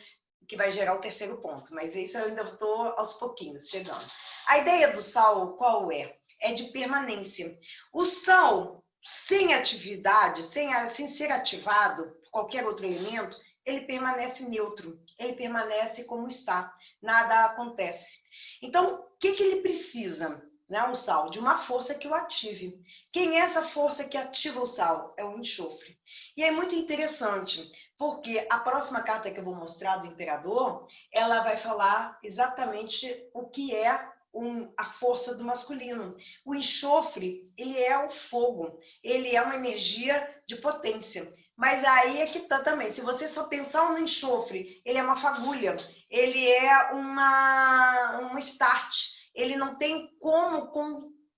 que vai gerar o terceiro ponto, mas isso eu ainda estou aos pouquinhos chegando. A ideia do sal qual é? É de permanência. O sal, sem atividade, sem ser ativado por qualquer outro elemento, ele permanece neutro, ele permanece como está, nada acontece. Então, o que ele precisa? Né, o sal, de uma força que o ative. Quem é essa força que ativa o sal? É o enxofre. E é muito interessante, porque a próxima carta que eu vou mostrar do Imperador, ela vai falar exatamente o que é a força do masculino. O enxofre, ele é o fogo, ele é uma energia de potência. Mas aí é que tá também, se você só pensar no enxofre, ele é uma fagulha, ele é um start, ele não tem como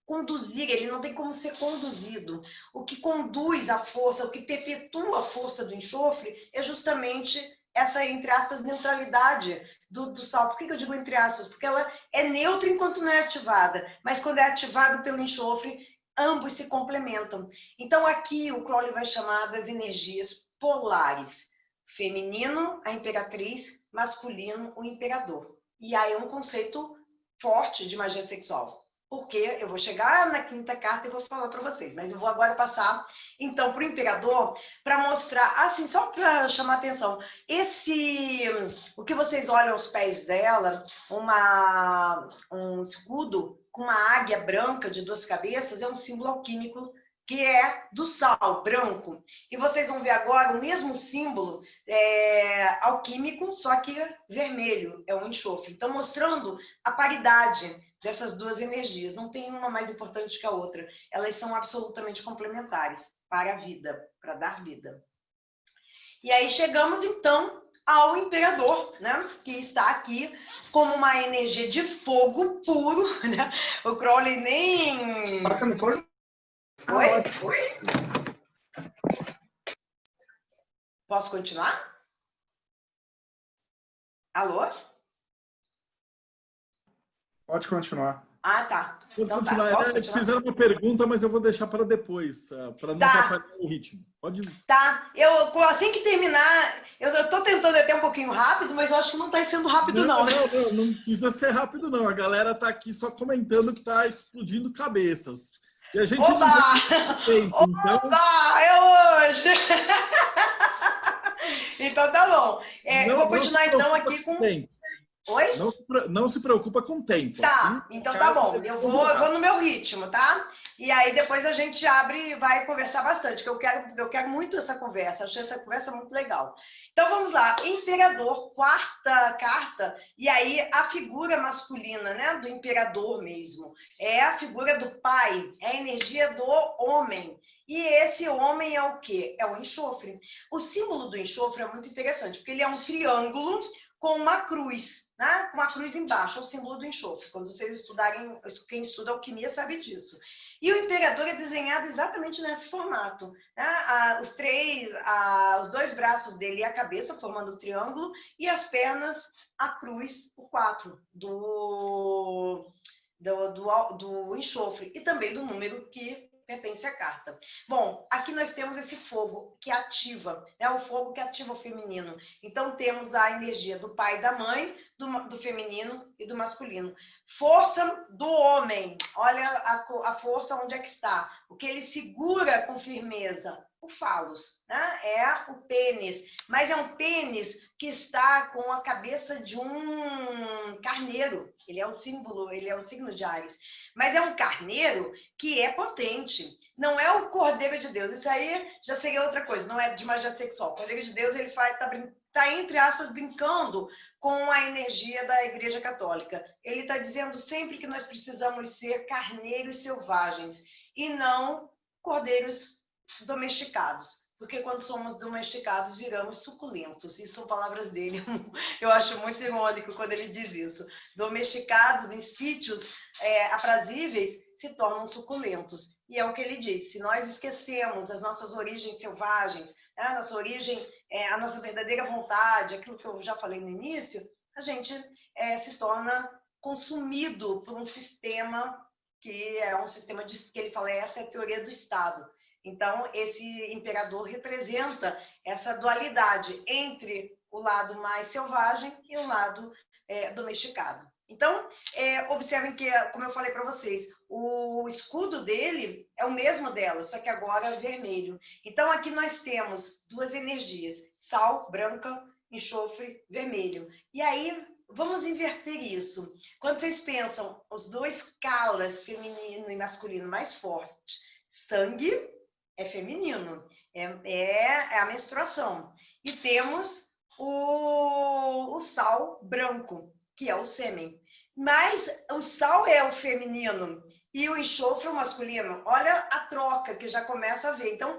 conduzir, ele não tem como ser conduzido. O que conduz a força, o que perpetua a força do enxofre é justamente essa, entre aspas, neutralidade do sal. Por que eu digo entre aspas? Porque ela é neutra enquanto não é ativada, mas quando é ativada pelo enxofre, ambos se complementam. Então aqui o Crowley vai chamar das energias polares. Feminino, a imperatriz, masculino, o imperador. E aí é um conceito forte de magia sexual, porque eu vou chegar na quinta carta e vou falar para vocês, mas eu vou agora passar, então, para o imperador, para mostrar, assim, só para chamar a atenção, o que vocês olham aos pés dela, um escudo com uma águia branca de 2 cabeças, é um símbolo alquímico que é do sal branco. E vocês vão ver agora o mesmo símbolo alquímico, só que vermelho, é o enxofre. Então, mostrando a paridade dessas duas energias. Não tem uma mais importante que a outra. Elas são absolutamente complementares para a vida, para dar vida. E aí chegamos, então, ao imperador, né? Que está aqui como uma energia de fogo puro, né? O Crowley nem... Oi? Posso continuar? Alô? Pode continuar. Ah, tá. Pode Então tá. continuar. Posso Eles continuar? fizeram uma pergunta, mas eu vou deixar para depois, para não Tá. atrapalhar o ritmo. Pode. Tá, assim que terminar, eu tô tentando até um pouquinho rápido, mas eu acho que não tá sendo rápido Não, não, né? não, não, não precisa ser rápido, não. A galera tá aqui só comentando que tá explodindo cabeças. E a gente não tem Oba! muito tempo, então Oba! É hoje! Então tá bom. Eu não, vou não se continuar então preocupa aqui com o com... tempo. Oi? Não se preocupa com o tempo. Aqui, Tá, a então tá casa bom. é Eu vou convidada. no meu ritmo, tá? E aí depois a gente abre e vai conversar bastante, que eu quero muito essa conversa. Achei essa conversa muito legal. Então vamos lá. Imperador, quarta carta, e aí a figura masculina, né, do imperador mesmo, é a figura do pai, é a energia do homem. E esse homem é o quê? É o enxofre. O símbolo do enxofre é muito interessante, porque ele é um triângulo com uma cruz, né? Com uma cruz embaixo, é o símbolo do enxofre. Quando vocês estudarem, quem estuda alquimia sabe disso. E o imperador é desenhado exatamente nesse formato, né? Os dois braços dele e a cabeça formando o triângulo e as pernas, a cruz, o 4 do enxofre e também do número que pertence à carta. Bom, aqui nós temos esse fogo que ativa, é o fogo que ativa o feminino. Então temos a energia do pai e da mãe, do feminino e do masculino. Força do homem, olha a força onde é que está. O que ele segura com firmeza, o falos, né? É o pênis, mas é um pênis que está com a cabeça de um carneiro. Ele é o símbolo, ele é o signo de Áries. Mas é um carneiro que é potente. Não é o Cordeiro de Deus. Isso aí já seria outra coisa, não é de magia sexual. O Cordeiro de Deus, ele tá entre aspas, brincando com a energia da Igreja Católica. Ele está dizendo sempre que nós precisamos ser carneiros selvagens e não cordeiros domesticados. Porque quando somos domesticados, viramos suculentos. Isso são palavras dele. Eu acho muito irônico quando ele diz isso. Domesticados em sítios aprazíveis se tornam suculentos. E é o que ele diz. Se nós esquecemos as nossas origens selvagens, a nossa origem, a nossa verdadeira vontade, aquilo que eu já falei no início, a gente se torna consumido por um sistema que é um sistema que ele fala, essa é a teoria do Estado. Então, esse imperador representa essa dualidade entre o lado mais selvagem e o lado domesticado. Então, observem que, como eu falei para vocês, o escudo dele é o mesmo dela, só que agora vermelho. Então, aqui nós temos duas energias, sal, branca, enxofre, vermelho. E aí, vamos inverter isso. Quando vocês pensam, os dois calas, feminino e masculino, mais fortes, sangue é feminino, é a menstruação. E temos o sal branco, que é o sêmen. Mas o sal é o feminino e o enxofre é o masculino. Olha a troca que já começa a ver. Então,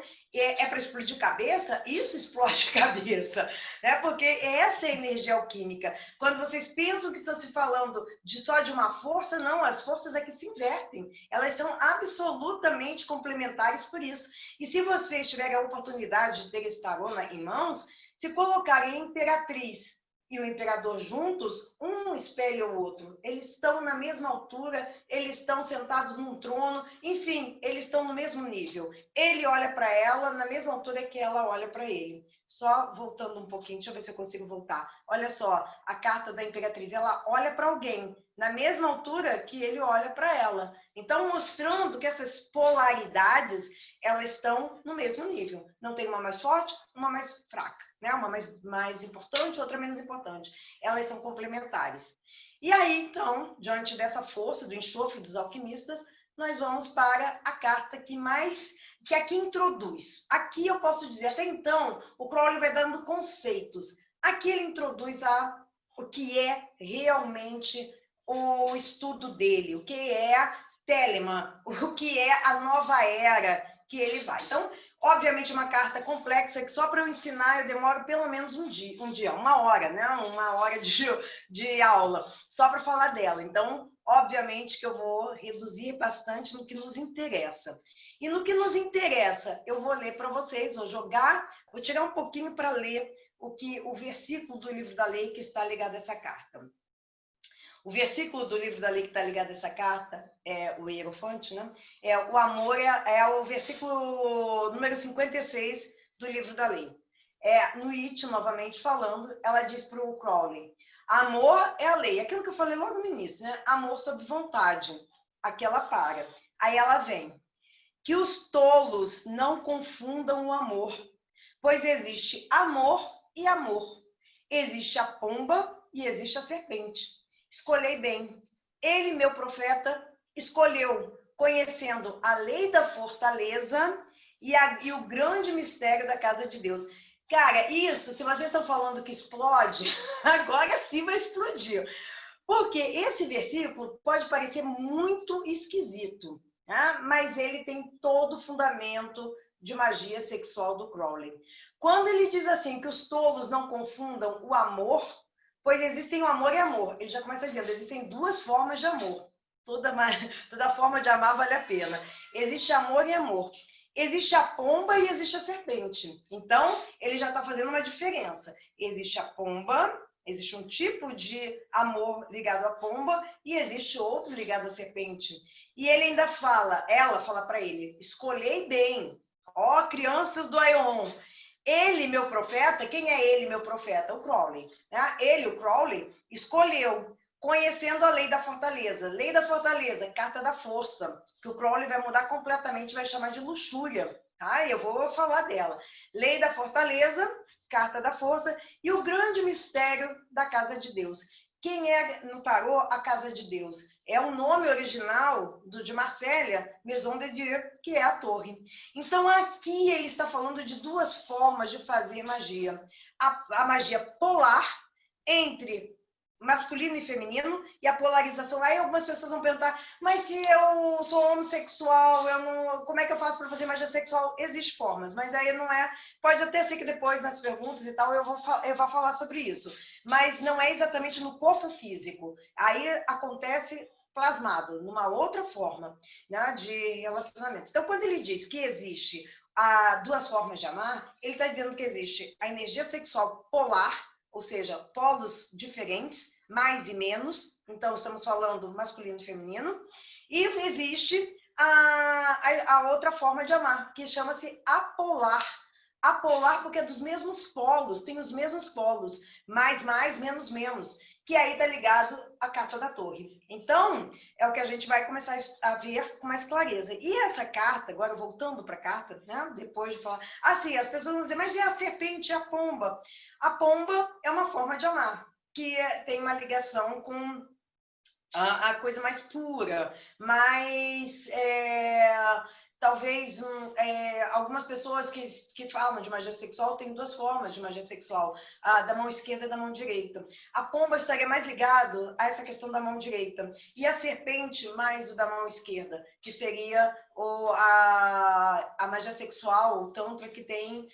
para explodir cabeça? Isso explode cabeça, né? Porque essa é a energia alquímica. Quando vocês pensam que estão se falando só de uma força, não, as forças é que se invertem. Elas são absolutamente complementares por isso. E se vocês tiverem a oportunidade de ter esse tarô em mãos, se colocarem a imperatriz e o imperador juntos, um espelha o outro. Eles estão na mesma altura, eles estão sentados num trono, enfim, eles estão no mesmo nível. Ele olha para ela na mesma altura que ela olha para ele. Só voltando um pouquinho, deixa eu ver se eu consigo voltar. Olha só, a carta da imperatriz, ela olha para alguém na mesma altura que ele olha para ela. Então, mostrando que essas polaridades, elas estão no mesmo nível. Não tem uma mais forte, uma mais fraca, né? Uma mais importante, outra menos importante. Elas são complementares. E aí, então, diante dessa força do enxofre dos alquimistas, nós vamos para a carta que aqui introduz. Aqui eu posso dizer, até então, o Crowley vai dando conceitos. Aqui ele introduz o que é realmente o estudo dele, o que é Telemann, o que é a nova era que ele vai. Então, obviamente, uma carta complexa que só para eu ensinar eu demoro pelo menos um dia, uma hora, né? Uma hora de aula, só para falar dela. Então, obviamente que eu vou reduzir bastante no que nos interessa. E no que nos interessa, eu vou ler para vocês, vou tirar um pouquinho para ler o versículo do livro da lei que está ligado a essa carta. O versículo do livro da lei que está ligado a essa carta é o hierofante, né? O amor é o versículo número 56 do livro da lei. No It, novamente falando, ela diz para o Crowley: amor é a lei. Aquilo que eu falei logo no início, né? Amor sob vontade. Aqui ela para. Aí ela vem. Que os tolos não confundam o amor, pois existe amor e amor. Existe a pomba e existe a serpente. Escolhei bem. Ele, meu profeta, escolheu, conhecendo a lei da fortaleza e o grande mistério da casa de Deus. Cara, isso, se vocês estão falando que explode, agora sim vai explodir. Porque esse versículo pode parecer muito esquisito, né? Mas ele tem todo o fundamento de magia sexual do Crowley. Quando ele diz assim, que os tolos não confundam o amor, pois existem o amor e amor. Ele já começa dizendo, existem duas formas de amor. Toda forma de amar vale a pena. Existe amor e amor. Existe a pomba e existe a serpente. Então, ele já está fazendo uma diferença. Existe a pomba, existe um tipo de amor ligado à pomba e existe outro ligado à serpente. E ele ainda fala, ela fala para ele, escolhei bem, ó crianças do Aion. Ele, meu profeta, quem é ele, meu profeta? O Crowley. Né? Ele, o Crowley, escolheu, conhecendo a lei da fortaleza. Lei da fortaleza, carta da força, que o Crowley vai mudar completamente, vai chamar de luxúria. Eu vou falar dela. Lei da fortaleza, carta da força, e o grande mistério da casa de Deus. Quem é no tarô a casa de Deus? É o nome original de Marcélia, Maison de Dieu, que é a torre. Então, aqui ele está falando de duas formas de fazer magia. A magia polar, entre masculino e feminino, e a polarização. Aí algumas pessoas vão perguntar, mas se eu sou homossexual, como é que eu faço para fazer magia sexual? Existem formas, mas aí não é... Pode até ser que depois, nas perguntas e tal, eu vou falar sobre isso. Mas não é exatamente no corpo físico. Aí acontece plasmado, numa outra forma, né, de relacionamento. Então, quando ele diz que existe duas formas de amar, ele está dizendo que existe a energia sexual polar, ou seja, polos diferentes, mais e menos. Então, estamos falando masculino e feminino. E existe a outra forma de amar, que chama-se apolar. Apolar porque é dos mesmos polos, tem os mesmos polos, mais, menos, menos, que aí está ligado à carta da torre. Então, é o que a gente vai começar a ver com mais clareza. E essa carta, agora voltando para a carta, né, depois de falar... sim, as pessoas vão dizer, mas e a serpente e a pomba? A pomba é uma forma de amar, que tem uma ligação com a coisa mais pura, mas talvez algumas pessoas que falam de magia sexual têm duas formas de magia sexual, da mão esquerda e da mão direita. A pomba estaria mais ligado a essa questão da mão direita, e a serpente mais o da mão esquerda, que seria a magia sexual, o tantra, que tem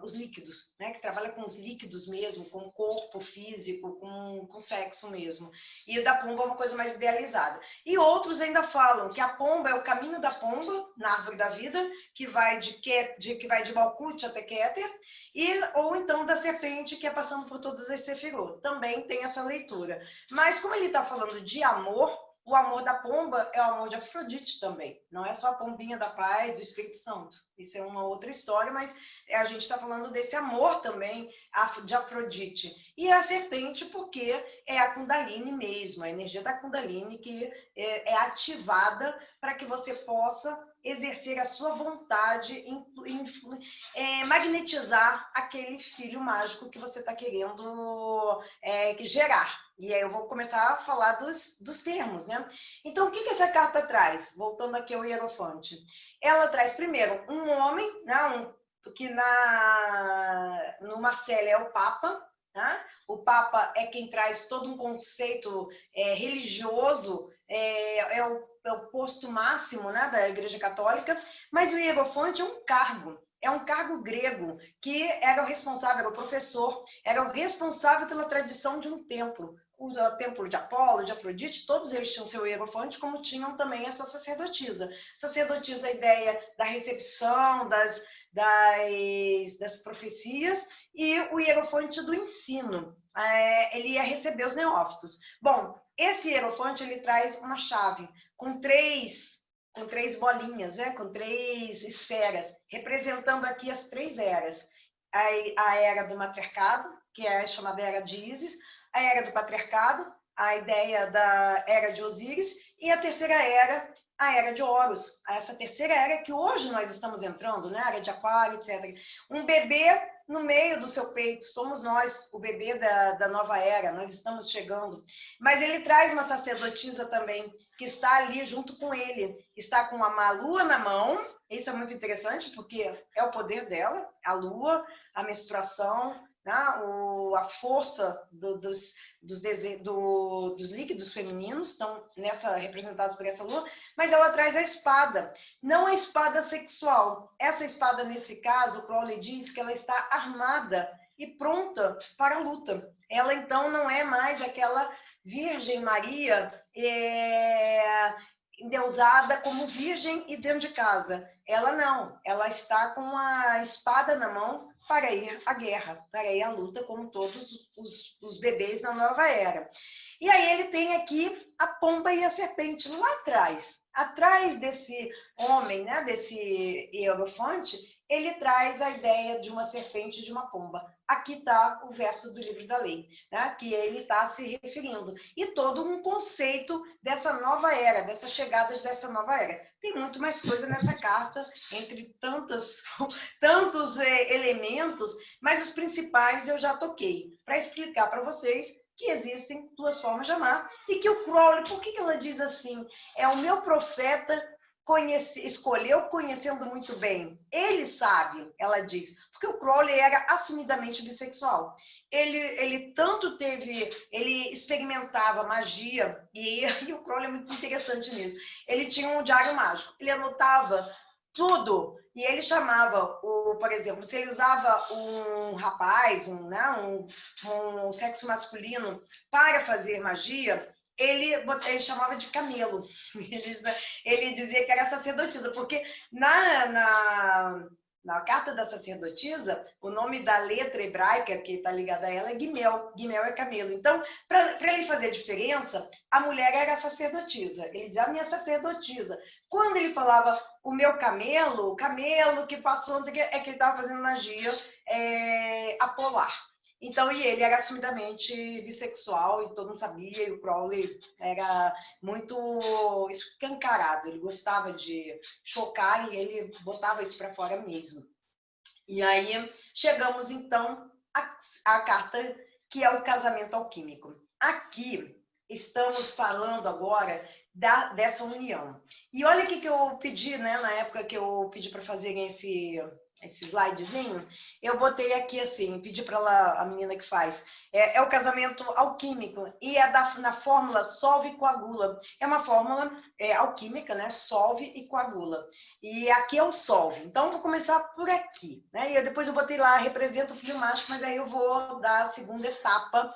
os líquidos, né? Que trabalha com os líquidos mesmo, com o corpo físico, com sexo mesmo. E o da pomba é uma coisa mais idealizada. E outros ainda falam que a pomba é o caminho da pomba na árvore da vida, que vai de Malkuth até Keter, ou então da serpente, que é passando por todas as sefirot. Também tem essa leitura. Mas como ele está falando de amor, o amor da pomba é o amor de Afrodite também. Não é só a pombinha da paz, do Espírito Santo. Isso é uma outra história, mas a gente está falando desse amor também de Afrodite. E a serpente, porque é a Kundalini mesmo, a energia da Kundalini que é ativada para que você possa exercer a sua vontade, magnetizar aquele filho mágico que você está querendo gerar. E aí eu vou começar a falar dos termos, né? Então, o que essa carta traz? Voltando aqui ao Hierofante. Ela traz, primeiro, um homem, né? Que no Marcélia é o Papa, né? O Papa é quem traz todo um conceito religioso, é o posto máximo, né, da Igreja Católica, mas o Hierofante é um cargo grego, que era o responsável, era o professor, era o responsável pela tradição de um templo. O templo de Apolo, de Afrodite, todos eles tinham seu hierofante, como tinham também a sua sacerdotisa. Sacerdotisa, a ideia da recepção, das profecias, e o hierofante do ensino. ele ia receber os neófitos. Bom, esse hierofante, ele traz uma chave com três bolinhas, né? Com 3 esferas, representando aqui as 3 eras. A era do matriarcado, que é a chamada era de Ísis, a era do patriarcado, a ideia da era de Osíris, e a terceira era, a era de Horus. Essa terceira era que hoje nós estamos entrando, né? A era de Aquário, etc. Um bebê no meio do seu peito, somos nós, o bebê da nova era, nós estamos chegando. Mas ele traz uma sacerdotisa também, que está ali junto com ele, está com a lua na mão. Isso é muito interessante, porque é o poder dela, a lua, a menstruação, né? A força dos líquidos femininos estão representados por essa lua, mas ela traz a espada, não a espada sexual. Essa espada, nesse caso, o Crowley diz que ela está armada e pronta para a luta. Ela, então, não é mais aquela Virgem Maria endeusada como virgem e dentro de casa. Ela não, ela está com a espada na mão para ir à guerra, para ir à luta, como todos os bebês na nova era. E aí ele tem aqui a pomba e a serpente lá atrás desse homem, né, desse hierofante, ele traz a ideia de uma serpente e de uma pomba. Aqui está o verso do livro da lei, né, que ele está se referindo. E todo um conceito dessa nova era, dessa chegada dessa nova era. Tem muito mais coisa nessa carta, entre tantos elementos, mas os principais eu já toquei, para explicar para vocês que existem 2 formas de amar, e que o Crowley, por que ela diz assim? É o meu profeta escolheu conhecendo muito bem. Ele sabe, ela diz, porque o Crowley era assumidamente bissexual. Ele tanto ele experimentava magia, e o Crowley é muito interessante nisso. Ele tinha um diário mágico, ele anotava tudo, e ele chamava, por exemplo, se ele usava um rapaz, um sexo masculino para fazer magia, ele chamava de camelo. Ele dizia que era sacerdotisa, porque na carta da sacerdotisa, o nome da letra hebraica que está ligada a ela é Gimel. Gimel é camelo. Então, para ele fazer a diferença, a mulher era sacerdotisa. Ele dizia, a minha sacerdotisa. Quando ele falava o meu camelo, o camelo que passou, não sei o que, é que ele estava fazendo magia apolar. Então, e ele era assumidamente bissexual, e todo mundo sabia, e o Crowley era muito escancarado, ele gostava de chocar e ele botava isso para fora mesmo. E aí, chegamos então à carta que é o casamento alquímico. Aqui, estamos falando agora dessa união. E olha o que eu pedi, né, na época que eu pedi para fazerem esse slidezinho, eu botei aqui assim, pedi para a menina que faz, é o casamento alquímico, e é na fórmula solve e coagula. É uma fórmula alquímica, né? Solve e coagula. E aqui é o solve. Então, eu vou começar por aqui, né? E depois eu botei lá, representa o filho mágico, mas aí eu vou dar a segunda etapa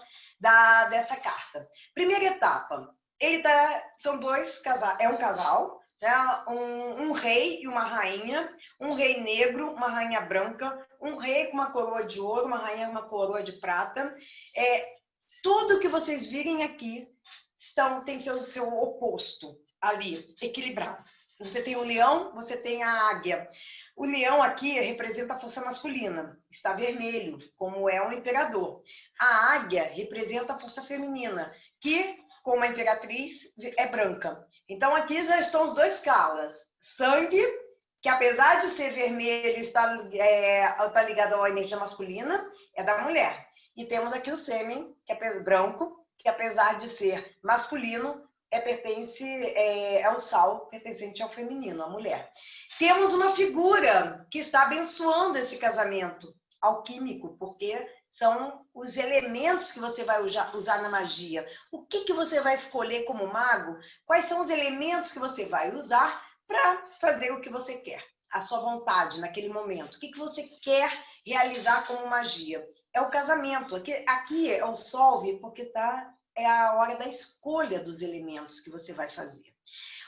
dessa carta. Primeira etapa, são 2 casais, é um casal, um rei e uma rainha, um rei negro, uma rainha branca, um rei com uma coroa de ouro, uma rainha com uma coroa de prata. Tudo que vocês virem aqui tem seu oposto ali, equilibrado. Você tem o leão, você tem a águia. O leão aqui representa a força masculina, está vermelho, como é o imperador. A águia representa a força feminina, que, como a imperatriz, é branca. Então, aqui já estão os 2 calas. Sangue, que apesar de ser vermelho, está ligado à energia masculina, é da mulher. E temos aqui o sêmen, que é branco, que apesar de ser masculino, pertence ao sal, pertencente ao feminino, à mulher. Temos uma figura que está abençoando esse casamento alquímico, porque são os elementos que você vai usar na magia. O que você vai escolher como mago? Quais são os elementos que você vai usar para fazer o que você quer? A sua vontade naquele momento. O que você quer realizar como magia? É o casamento. Aqui é o solve, porque é a hora da escolha dos elementos que você vai fazer.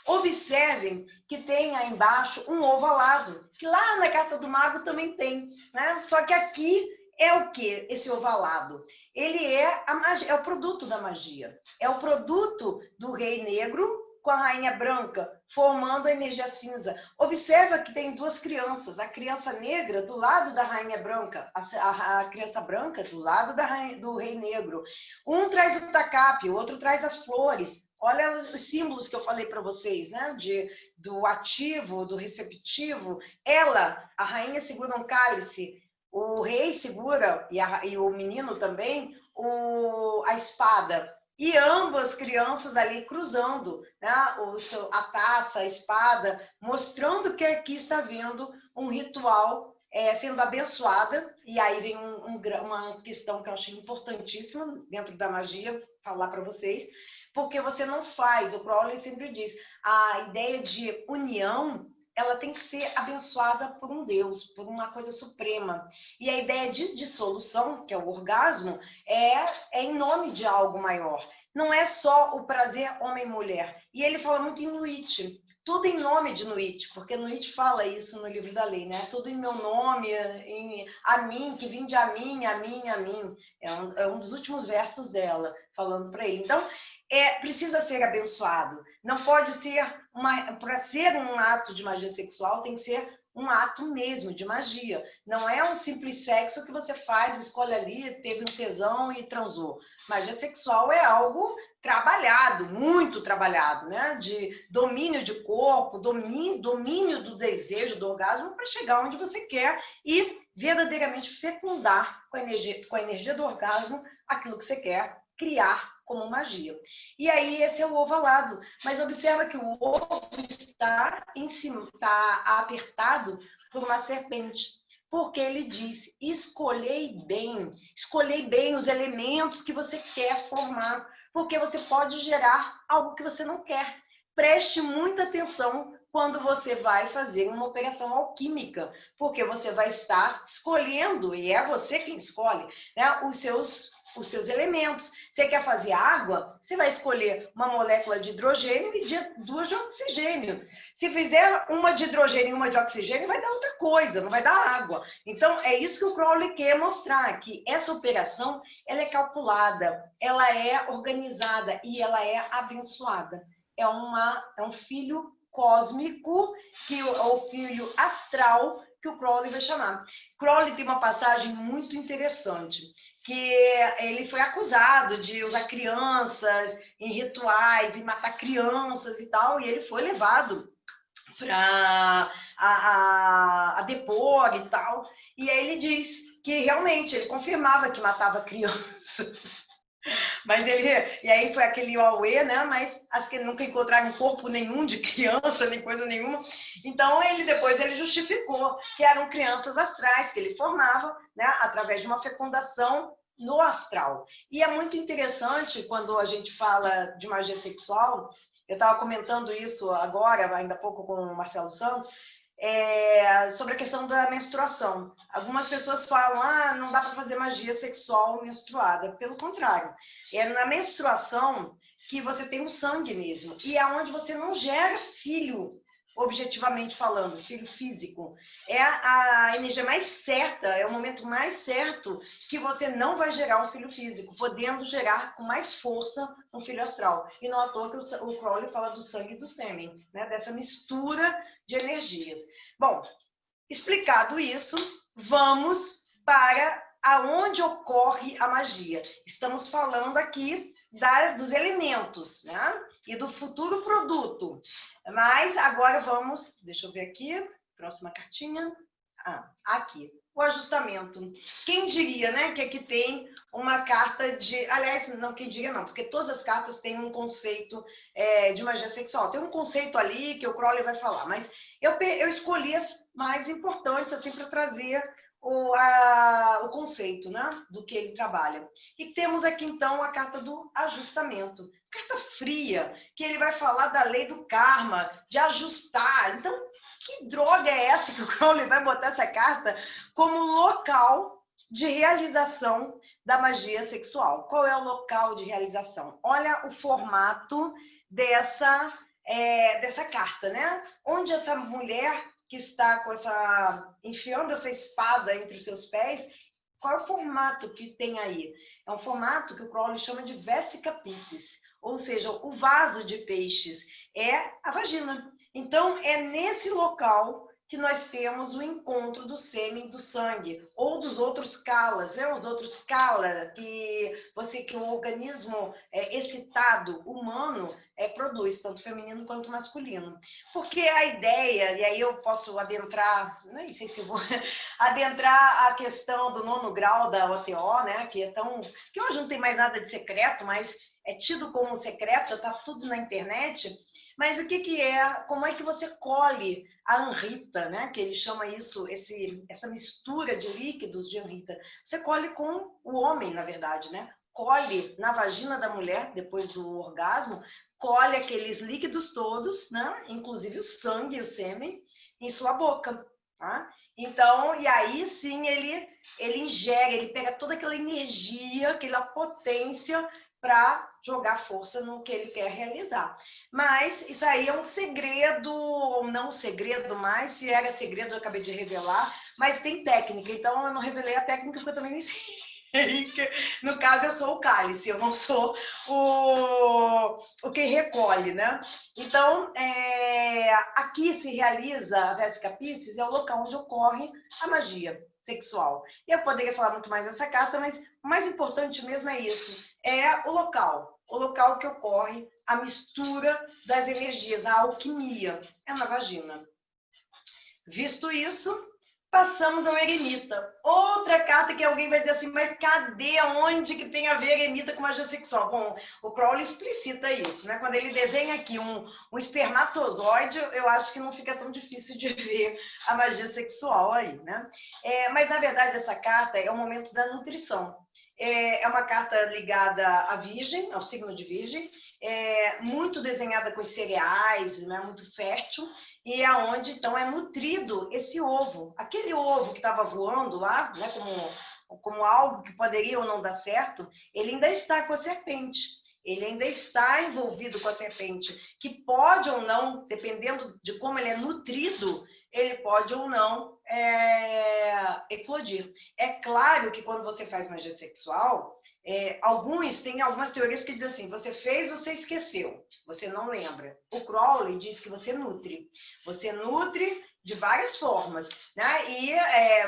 Observem que tem aí embaixo um ovo alado, que lá na carta do mago também tem, né? Só que aqui é o que esse ovalado? Ele é a magia, é o produto da magia. É o produto do rei negro com a rainha branca, formando a energia cinza. Observa que tem duas crianças, a criança negra do lado da rainha branca, a criança branca do lado do rei negro. Um traz o tacape, o outro traz as flores. Olha os símbolos que eu falei para vocês, né? Do ativo, do receptivo. Ela, a rainha, segura um cálice, o rei segura, e o menino também, a espada. E ambas crianças ali cruzando, né? A taça, a espada, mostrando que aqui está havendo um ritual sendo abençoada. E aí vem uma questão que eu achei importantíssima dentro da magia, falar para vocês, porque você não faz, o Crowley sempre diz, a ideia de união, ela tem que ser abençoada por um Deus, por uma coisa suprema. E a ideia de dissolução, que é o orgasmo, é em nome de algo maior. Não é só o prazer homem e mulher. E ele fala muito em Nuit, tudo em nome de Nuit, porque Nuit fala isso no livro da lei, né? Tudo em meu nome, a mim, que vinde a mim, a mim, a mim. É um dos últimos versos dela, falando para ele. Então, precisa ser abençoado. Não pode ser para ser um ato de magia sexual, tem que ser um ato mesmo de magia. Não é um simples sexo que você faz, escolhe ali, teve um tesão e transou. Magia sexual é algo trabalhado, muito trabalhado, né? De domínio de corpo, domínio do desejo, do orgasmo, para chegar onde você quer e verdadeiramente fecundar com a energia do orgasmo aquilo que você quer criar como magia. E aí esse é o ovalado. Mas observa que o ovo está em cima, está apertado por uma serpente. Porque ele diz, escolhei bem os elementos que você quer formar, porque você pode gerar algo que você não quer. Preste muita atenção quando você vai fazer uma operação alquímica, porque você vai estar escolhendo, e é você quem escolhe, né, os seus elementos. Você quer fazer água? Você vai escolher uma molécula de hidrogênio e duas de oxigênio. Se fizer uma de hidrogênio e uma de oxigênio, vai dar outra coisa, não vai dar água. Então, é isso que o Crowley quer mostrar, que essa operação, ela é calculada, ela é organizada e ela é abençoada. É um filho cósmico, ou filho astral, que o Crowley vai chamar. Crowley tem uma passagem muito interessante, que ele foi acusado de usar crianças em rituais, e matar crianças e tal, e ele foi levado para a depor e tal, e aí ele diz que realmente ele confirmava que matava crianças. Mas e aí foi aquele auê, né? Mas acho que nunca encontraram corpo nenhum de criança, nem coisa nenhuma. Então, depois ele justificou que eram crianças astrais que ele formava, né? Através de uma fecundação no astral. E é muito interessante quando a gente fala de magia sexual, eu estava comentando isso agora, ainda há pouco, com o Marcelo Santos, sobre a questão da menstruação. Algumas pessoas falam, não dá para fazer magia sexual menstruada. Pelo contrário, é na menstruação que você tem o sangue mesmo, e é onde você não gera filho, objetivamente falando, filho físico. É a energia mais certa, é o momento mais certo que você não vai gerar um filho físico, podendo gerar com mais força um filho astral. E não à toa que o Crowley fala do sangue e do sêmen, né? Dessa mistura de energias. Bom, explicado isso, vamos para aonde ocorre a magia. Estamos falando aqui dos elementos, né? E do futuro produto. Mas agora vamos, deixa eu ver aqui, próxima cartinha. Aqui, o ajustamento. Quem diria, né, que aqui tem uma carta de... Aliás, não, quem diria não, porque todas as cartas têm um conceito de magia sexual. Tem um conceito ali que o Crowley vai falar, mas eu escolhi as mais importantes, assim, para trazer o conceito, né, do que ele trabalha. E temos aqui, então, a carta do ajustamento. Carta fria, que ele vai falar da lei do karma, de ajustar. Então, que droga é essa que o Crowley vai botar essa carta como local de realização da magia sexual? Qual é o local de realização? Olha o formato dessa carta, né? Onde essa mulher que está enfiando essa espada entre os seus pés, Qual é o formato que tem aí? É um formato que o Crowley chama de Vesica Piscis, ou seja, o vaso de peixes é a vagina. Então, é nesse local que nós temos o encontro do sêmen do sangue, ou dos outros calas, né? Os outros cala que o organismo excitado humano produz, tanto feminino quanto masculino. Porque a ideia, e aí eu posso adentrar, nem sei se vou adentrar a questão do 9º grau da OTO, né? Que hoje não tem mais nada de secreto, mas é tido como secreto, já está tudo na internet. Mas o que é, como é que você colhe a anrita, né? Que ele chama isso, essa mistura de líquidos de anrita. Você colhe com o homem, na verdade, né? Colhe na vagina da mulher, depois do orgasmo, colhe aqueles líquidos todos, né? Inclusive o sangue, o sêmen, em sua boca, tá? Então, e aí sim ele ingere, ele pega toda aquela energia, aquela potência para jogar força no que ele quer realizar. Mas isso aí é um segredo, ou não segredo mais, se era segredo eu acabei de revelar, mas tem técnica, então eu não revelei a técnica porque eu também não sei. No caso, eu sou o cálice, eu não sou o que recolhe, né? Então, aqui se realiza a Vesica Piscis, é o local onde ocorre a magia sexual. Eu poderia falar muito mais dessa carta, mas o mais importante mesmo é isso, é o local que ocorre a mistura das energias, a alquimia, é na vagina. Visto isso, passamos ao eremita. Outra carta que alguém vai dizer assim, mas cadê, onde que tem a ver eremita com magia sexual? Bom, o Crowley explicita isso, né? Quando ele desenha aqui um espermatozoide, eu acho que não fica tão difícil de ver a magia sexual aí, né? Mas, na verdade, essa carta é o momento da nutrição. É uma carta ligada à Virgem, ao signo de Virgem, muito desenhada com os cereais, né? Muito fértil, e é onde, então, é nutrido esse ovo. Aquele ovo que estava voando lá, né, como algo que poderia ou não dar certo, ele ainda está com a serpente. Ele ainda está envolvido com a serpente, que pode ou não, dependendo de como ele é nutrido, ele pode ou não eclodir. É claro que quando você faz magia sexual, tem algumas teorias que dizem assim, você fez, você esqueceu, você não lembra. O Crowley diz que você nutre. Você nutre de várias formas, né? E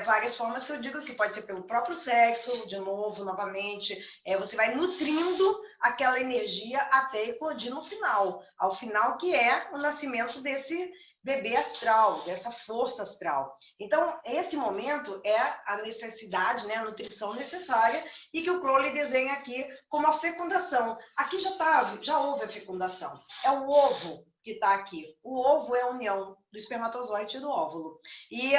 várias formas que eu digo que pode ser pelo próprio sexo, de novo, novamente, você vai nutrindo aquela energia até eclodir no final, ao final que é o nascimento desse bebê astral, dessa força astral. Então, esse momento é a necessidade, né, a nutrição necessária, e que o Crowley desenha aqui como a fecundação. Aqui já houve a fecundação. É o ovo que está aqui. O ovo é a união do espermatozoide e do óvulo. E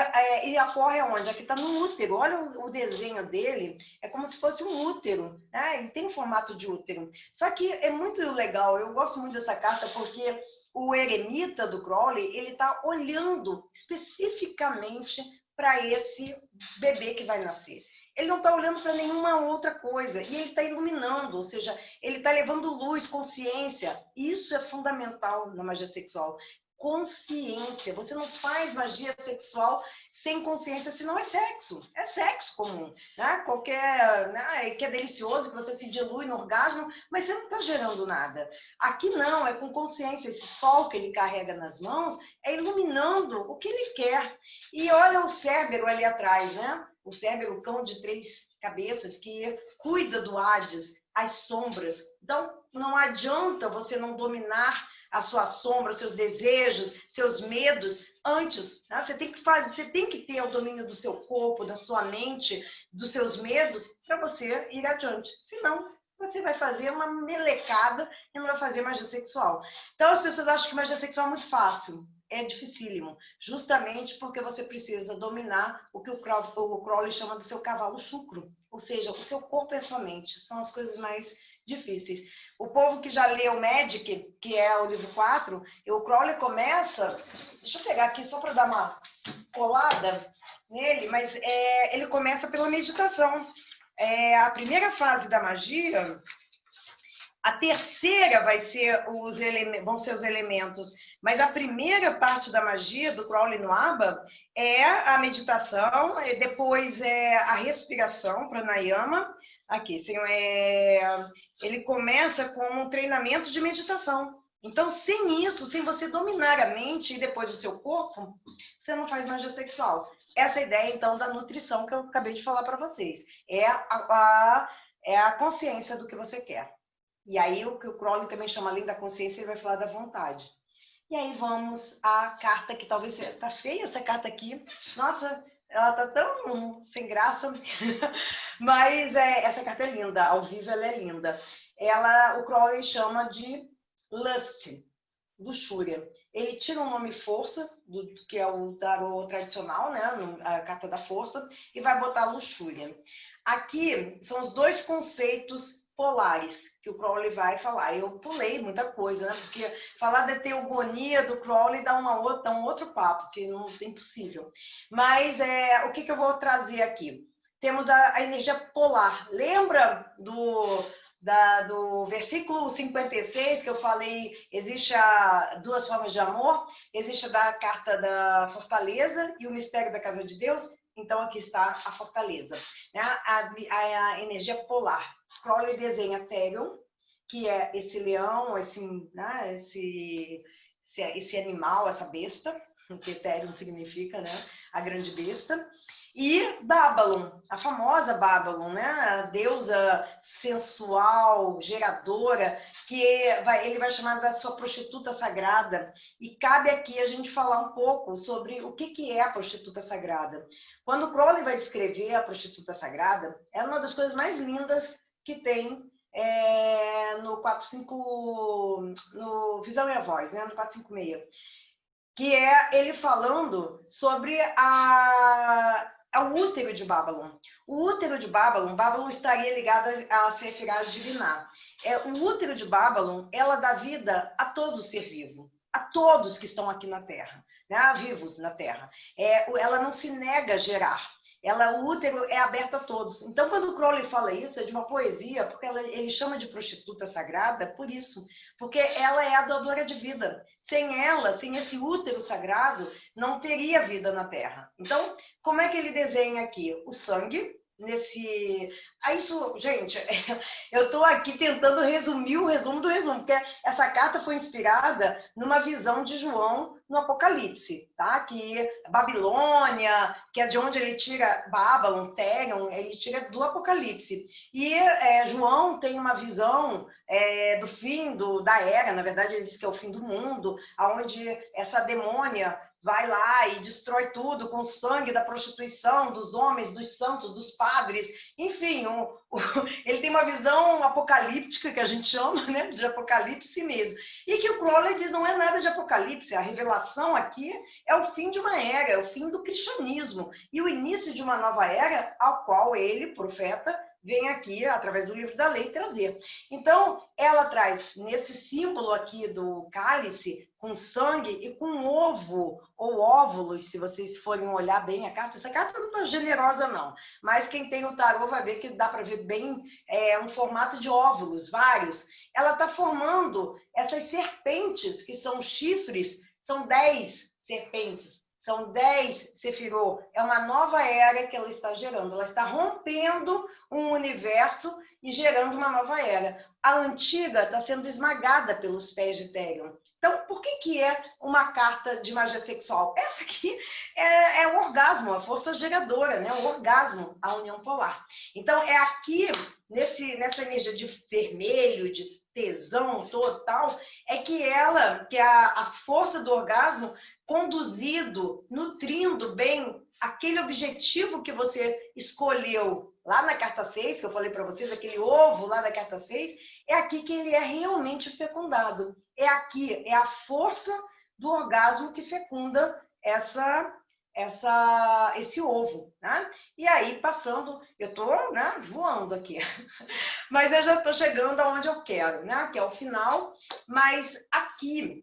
ocorre onde? Aqui está no útero. Olha o desenho dele, é como se fosse um útero, né? Ele tem um formato de útero. Só que é muito legal, eu gosto muito dessa carta porque o eremita do Crowley, ele está olhando especificamente para esse bebê que vai nascer. Ele não está olhando para nenhuma outra coisa. E ele está iluminando, ou seja, ele está levando luz, consciência. Isso é fundamental na magia sexual. Consciência. Você não faz magia sexual sem consciência, senão é sexo comum, né? Qualquer, né? Que é delicioso, que você se dilui no orgasmo, mas você não está gerando nada. Aqui não, é com consciência. Esse sol que ele carrega nas mãos é iluminando o que ele quer. E olha o Cérbero ali atrás, né? O Cérbero, o cão de 3 cabeças, que cuida do Hades, as sombras. Então, não adianta você não dominar a sua sombra, seus desejos, seus medos antes. Né? Você tem que ter o domínio do seu corpo, da sua mente, dos seus medos, para você ir adiante. Senão, você vai fazer uma melecada e não vai fazer magia sexual. Então, as pessoas acham que magia sexual é muito fácil. É dificílimo, justamente porque você precisa dominar o que o Crowley chama do seu cavalo chucro, ou seja, o seu corpo e a sua mente, são as coisas mais difíceis. O povo que já leu Magic, que é o livro 4, o Crowley começa, deixa eu pegar aqui só para dar uma colada nele, mas ele começa pela meditação. A primeira fase da magia A terceira vão ser os elementos, mas a primeira parte da magia do Crowley no Aba é a meditação, e depois é a respiração, pranayama. Aqui, ele começa com um treinamento de meditação. Então, sem isso, sem você dominar a mente e depois o seu corpo, você não faz magia sexual. Essa é a ideia, então, da nutrição que eu acabei de falar para vocês. É a consciência do que você quer. E aí, o que o Crowley também chama, além da consciência, ele vai falar da vontade. E aí, vamos à carta que talvez... Tá feia essa carta aqui. Nossa, ela tá tão sem graça. Mas essa carta é linda. Ao vivo, ela é linda. O Crowley chama de lust, luxúria. Ele tira o nome força, que é o tarô tradicional, né? A carta da força, e vai botar luxúria. Aqui são os dois conceitos polares que o Crowley vai falar. Eu pulei muita coisa, né? Porque falar da teogonia do Crowley dá um outro papo, que não é impossível. Mas o que eu vou trazer aqui? Temos a energia polar. Lembra do versículo 56, que eu falei, existe duas formas de amor, existe a da carta da fortaleza e o mistério da casa de Deus. Então, aqui está a fortaleza, né? A energia polar. Crowley desenha Therion, que é esse leão, né? esse animal, essa besta, que Therion significa, né? A grande besta. E Babylon, a famosa Babylon, né? A deusa sensual, geradora, que ele vai chamar da sua prostituta sagrada. E cabe aqui a gente falar um pouco sobre o que é a prostituta sagrada. Quando Crowley vai descrever a prostituta sagrada, é uma das coisas mais lindas que tem no 45, no Visão e a Voz, né? No 456. Que é ele falando sobre o útero de Babylon. O útero de Babylon estaria ligada a Sefirah Diviná. O útero de Babylon, ela dá vida a todo ser vivo, a todos que estão aqui na Terra, né? Vivos na Terra. Ela não se nega a gerar. O útero é aberto a todos. Então, quando o Crowley fala isso, é de uma poesia, porque ele chama de prostituta sagrada por isso, porque ela é a doadora de vida. Sem ela, sem esse útero sagrado, não teria vida na Terra. Então, como é que ele desenha aqui? O sangue, gente, eu estou aqui tentando resumir o resumo do resumo, porque essa carta foi inspirada numa visão de João no Apocalipse, tá? Que Babilônia, que é de onde ele tira Babylon, Therion, ele tira do Apocalipse. E João tem uma visão do fim da era, na verdade ele diz que é o fim do mundo, onde essa demônia vai lá e destrói tudo com o sangue da prostituição, dos homens, dos santos, dos padres. Enfim, ele tem uma visão apocalíptica, que a gente chama, né, de apocalipse mesmo. E que o Crowley diz, não é nada de apocalipse, a revelação aqui é o fim de uma era, é o fim do cristianismo e o início de uma nova era, ao qual ele, profeta, vem aqui, através do livro da lei, trazer. Então, ela traz nesse símbolo aqui do cálice, com sangue e com ovo, ou óvulos, se vocês forem olhar bem a carta. Essa carta não está generosa, não. Mas quem tem o tarô vai ver que dá para ver bem um formato de óvulos, vários. Ela está formando essas serpentes, que são chifres, são 10 serpentes. São 10 sefirot. É uma nova era que ela está gerando. Ela está rompendo um universo e gerando uma nova era. A antiga está sendo esmagada pelos pés de Therion. Então, por que é uma carta de magia sexual? Essa aqui é o orgasmo, a força geradora, né? O orgasmo, a união polar. Então, é aqui, nessa energia de vermelho, de tesão total, é que a força do orgasmo, conduzido, nutrindo bem aquele objetivo que você escolheu lá na carta 6, que eu falei para vocês, aquele ovo lá da carta 6, é aqui que ele é realmente fecundado. É aqui, é a força do orgasmo que fecunda esse ovo, né? E aí, passando, eu estou, né, voando aqui, mas eu já estou chegando aonde eu quero, né? Que é o final, mas aqui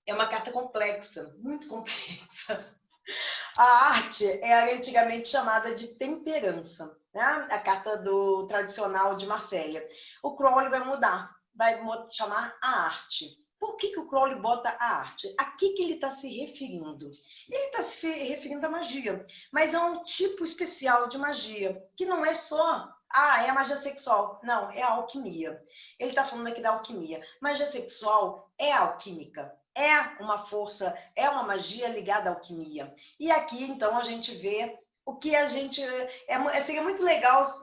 é uma carta complexa, muito complexa. A arte é antigamente chamada de temperança, né? A carta tradicional de Marsella. O Crowley vai mudar. vai chamar a arte. Por que o Crowley bota a arte? A que ele está se referindo? Ele está se referindo à magia, mas é um tipo especial de magia, que não é só, é a magia sexual. Não, é a alquimia. Ele está falando aqui da alquimia. Magia sexual é alquímica, é uma força, é uma magia ligada à alquimia. E aqui, então, a gente vê o que a gente... seria muito legal...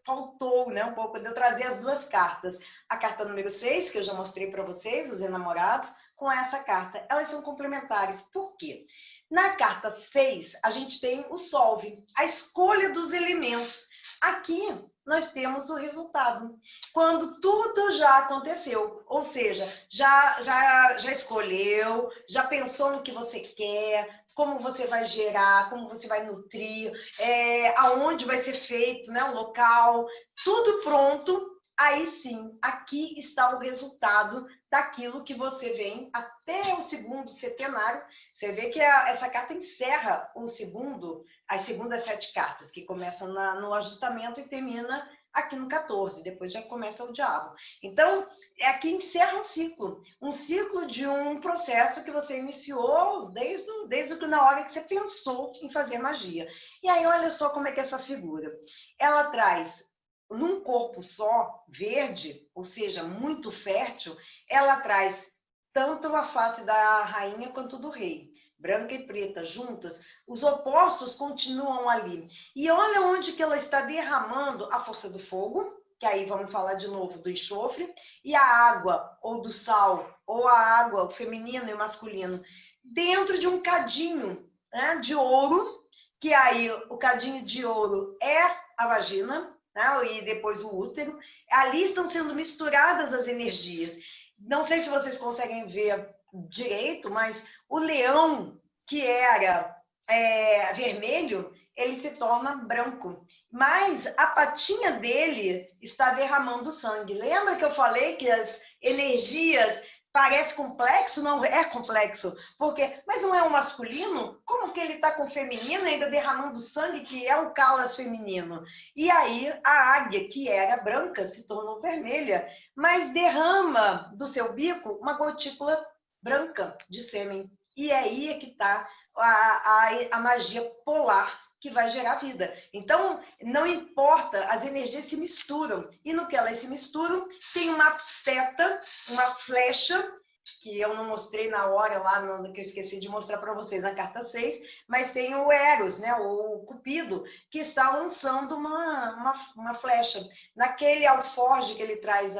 faltou, né, um pouco de eu trazer as duas cartas. A carta número 6, que eu já mostrei para vocês, os enamorados, com essa carta. Elas são complementares. Por quê? Na carta 6, a gente tem o solve, a escolha dos elementos. Aqui, nós temos o resultado. Quando tudo já aconteceu, ou seja, já escolheu, já pensou no que você quer, como você vai gerar, como você vai nutrir, aonde vai ser feito, né, o local, tudo pronto. Aí sim, aqui está o resultado daquilo que você vem até o segundo setenário. Você vê que essa carta encerra as segundas 7 cartas, que começam no ajustamento e termina aqui no 14, depois já começa o diabo. Então, aqui encerra um ciclo de um processo que você iniciou desde na hora que você pensou em fazer magia. E aí, olha só como é que é essa figura. Ela traz, num corpo só, verde, ou seja, muito fértil, ela traz tanto a face da rainha quanto do rei. Branca e preta juntas, os opostos continuam ali. E olha onde que ela está derramando a força do fogo, que aí vamos falar de novo do enxofre, e a água, ou do sal, ou a água, o feminino e o masculino, dentro de um cadinho, né, de ouro, que aí o cadinho de ouro é a vagina, né, e depois o útero. Ali estão sendo misturadas as energias. Não sei se vocês conseguem ver direito, mas o leão, que era vermelho, ele se torna branco. Mas a patinha dele está derramando sangue. Lembra que eu falei que as energias parecem complexo? Não é complexo. Mas não é o masculino? Como que ele está com o feminino ainda derramando sangue, que é o calas feminino? E aí a águia, que era branca, se tornou vermelha, mas derrama do seu bico uma gotícula branca de sêmen. E aí é que está a magia polar que vai gerar vida. Então, não importa, as energias se misturam. E no que elas se misturam, tem uma seta, uma flecha, que eu não mostrei na hora lá, que eu esqueci de mostrar para vocês na carta 6, mas tem o Eros, né, o Cupido, que está lançando uma flecha. Naquele alforje que ele traz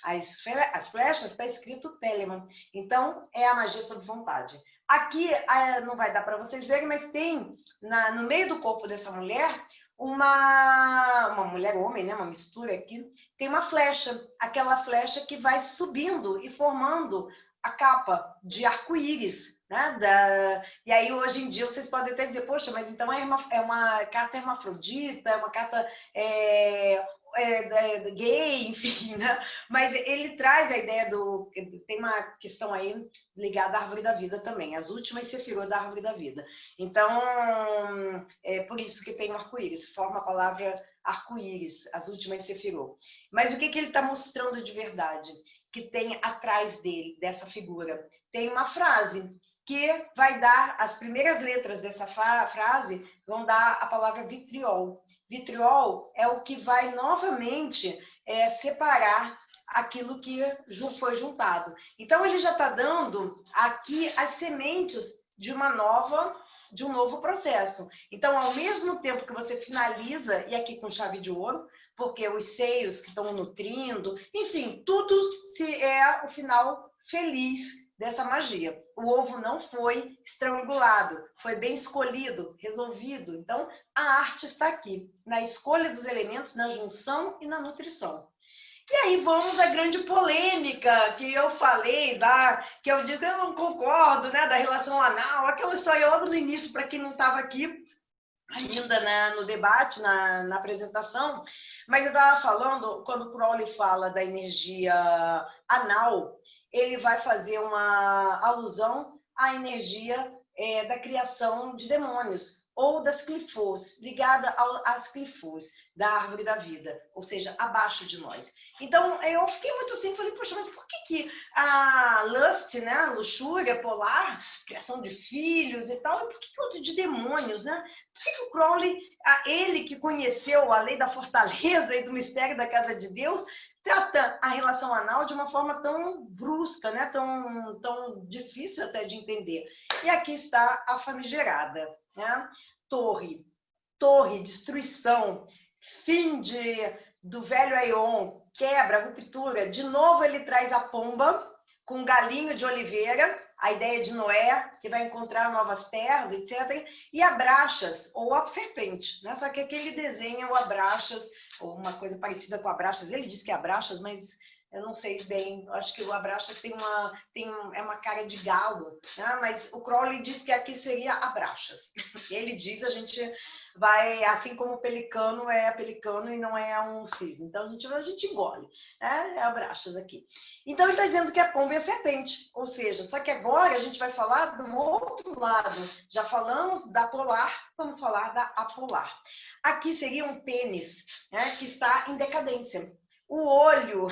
as flechas, está escrito Telemann. Então, é a magia sob vontade. Aqui, não vai dar para vocês verem, mas tem no meio do corpo dessa mulher uma mulher-homem, né? Uma mistura aqui. Tem uma flecha, aquela flecha que vai subindo e formando a capa de arco-íris, né? E aí, hoje em dia, vocês podem até dizer, poxa, mas então é uma carta hermafrodita, é uma carta gay, enfim, né? Mas ele traz a ideia tem uma questão aí ligada à árvore da vida também, as últimas sefirot da árvore da vida. Então, é por isso que tem o arco-íris, forma a palavra arco-íris, as últimas sefirot. Mas o que ele está mostrando de verdade? Que tem atrás dele, dessa figura, tem uma frase que vai dar, as primeiras letras dessa frase vão dar a palavra vitriol. Vitriol é o que vai novamente separar aquilo que foi juntado. Então, ele já está dando aqui as sementes de um novo processo. Então, ao mesmo tempo que você finaliza, e aqui com chave de ouro, porque os seios que estão nutrindo, enfim, tudo é o final feliz dessa magia. O ovo não foi estrangulado, foi bem escolhido, resolvido. Então, a arte está aqui, na escolha dos elementos, na junção e na nutrição. E aí vamos à grande polêmica que eu falei, que eu digo que eu não concordo, né, da relação anal, aquela saiu logo no início, para quem não estava aqui ainda no debate, na apresentação, mas eu estava falando, quando o Crowley fala da energia anal, ele vai fazer uma alusão à energia da criação de demônios, ou das clifos, ligada às clifos da árvore da vida, ou seja, abaixo de nós. Então, eu fiquei muito assim, falei, poxa, mas por que a lust, né, a luxúria polar, criação de filhos e tal, e por que outro de demônios, né? Por que o Crowley, ele que conheceu a lei da fortaleza e do mistério da casa de Deus, trata a relação anal de uma forma tão brusca, né? tão difícil até de entender. E aqui está a famigerada, né? Torre, destruição, fim do velho Aion, quebra, ruptura. De novo ele traz a pomba com galinho de oliveira, a ideia de Noé, que vai encontrar novas terras, etc. E Abraxas, ou a serpente, né? Só que aqui ele desenha o Abraxas, ou uma coisa parecida com Abraxas. Ele diz que é Abraxas, mas eu não sei bem. Eu acho que o Abraxas é uma cara de galo, né? Mas o Crowley diz que aqui seria Abraxas. Ele diz, a gente vai, assim como o pelicano é pelicano e não é um cisne. Então a gente engole, né? É Abraxas aqui. Então ele está dizendo que a pomba é a serpente, ou seja, só que agora a gente vai falar do outro lado. Já falamos da polar, vamos falar da apolar. Aqui seria um pênis, né, que está em decadência. O olho...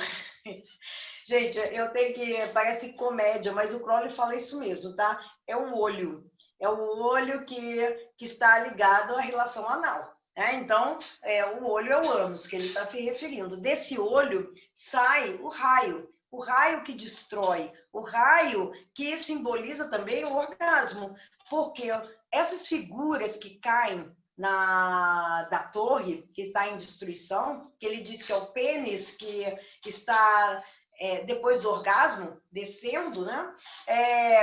Gente, eu tenho que... Parece comédia, mas o Crowley fala isso mesmo, tá? É o olho. É o olho que está ligado à relação anal. Então, o olho é o ânus que ele está se referindo. Desse olho sai o raio que destrói, o raio que simboliza também o orgasmo, porque essas figuras que caem da torre, que está em destruição, que ele diz que é o pênis que está depois do orgasmo, descendo, né?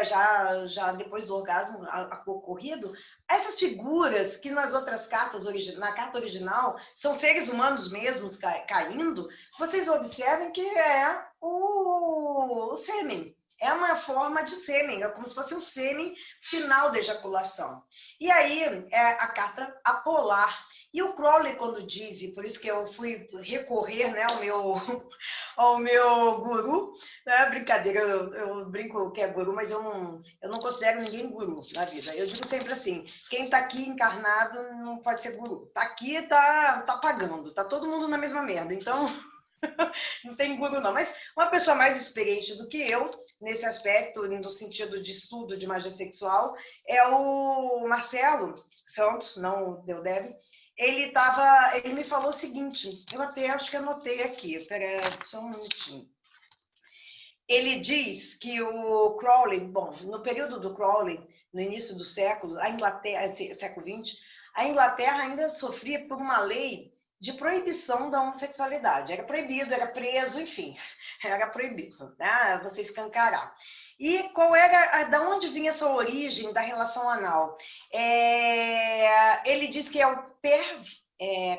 Já depois do orgasmo ocorrido, essas figuras que nas outras cartas, na carta original, são seres humanos mesmos caindo, vocês observem que é o sêmen. É uma forma de sêmen, é como se fosse um sêmen final da ejaculação. E aí é a carta apolar. E o Crowley, quando diz, e por isso que eu fui recorrer, né, ao meu guru, né? Brincadeira, eu brinco que é guru, mas eu não considero ninguém guru na vida. Eu digo sempre assim, quem está aqui encarnado não pode ser guru. Está aqui, tá pagando, tá todo mundo na mesma merda. Então, não tem guru não. Mas uma pessoa mais experiente do que eu, nesse aspecto, no sentido de estudo de magia sexual, é o Marcelo Santos, não Deu Deve. Ele me falou o seguinte, eu até acho que anotei aqui, pera só um minutinho. Ele diz que o Crowley, bom, no período do Crowley, no início do século, a Inglaterra, século XX, a Inglaterra ainda sofria por uma lei de proibição da homossexualidade. Era proibido, era preso, enfim, era proibido, né? Você escancarar. E da onde vinha essa origem da relação anal? Ele diz que é o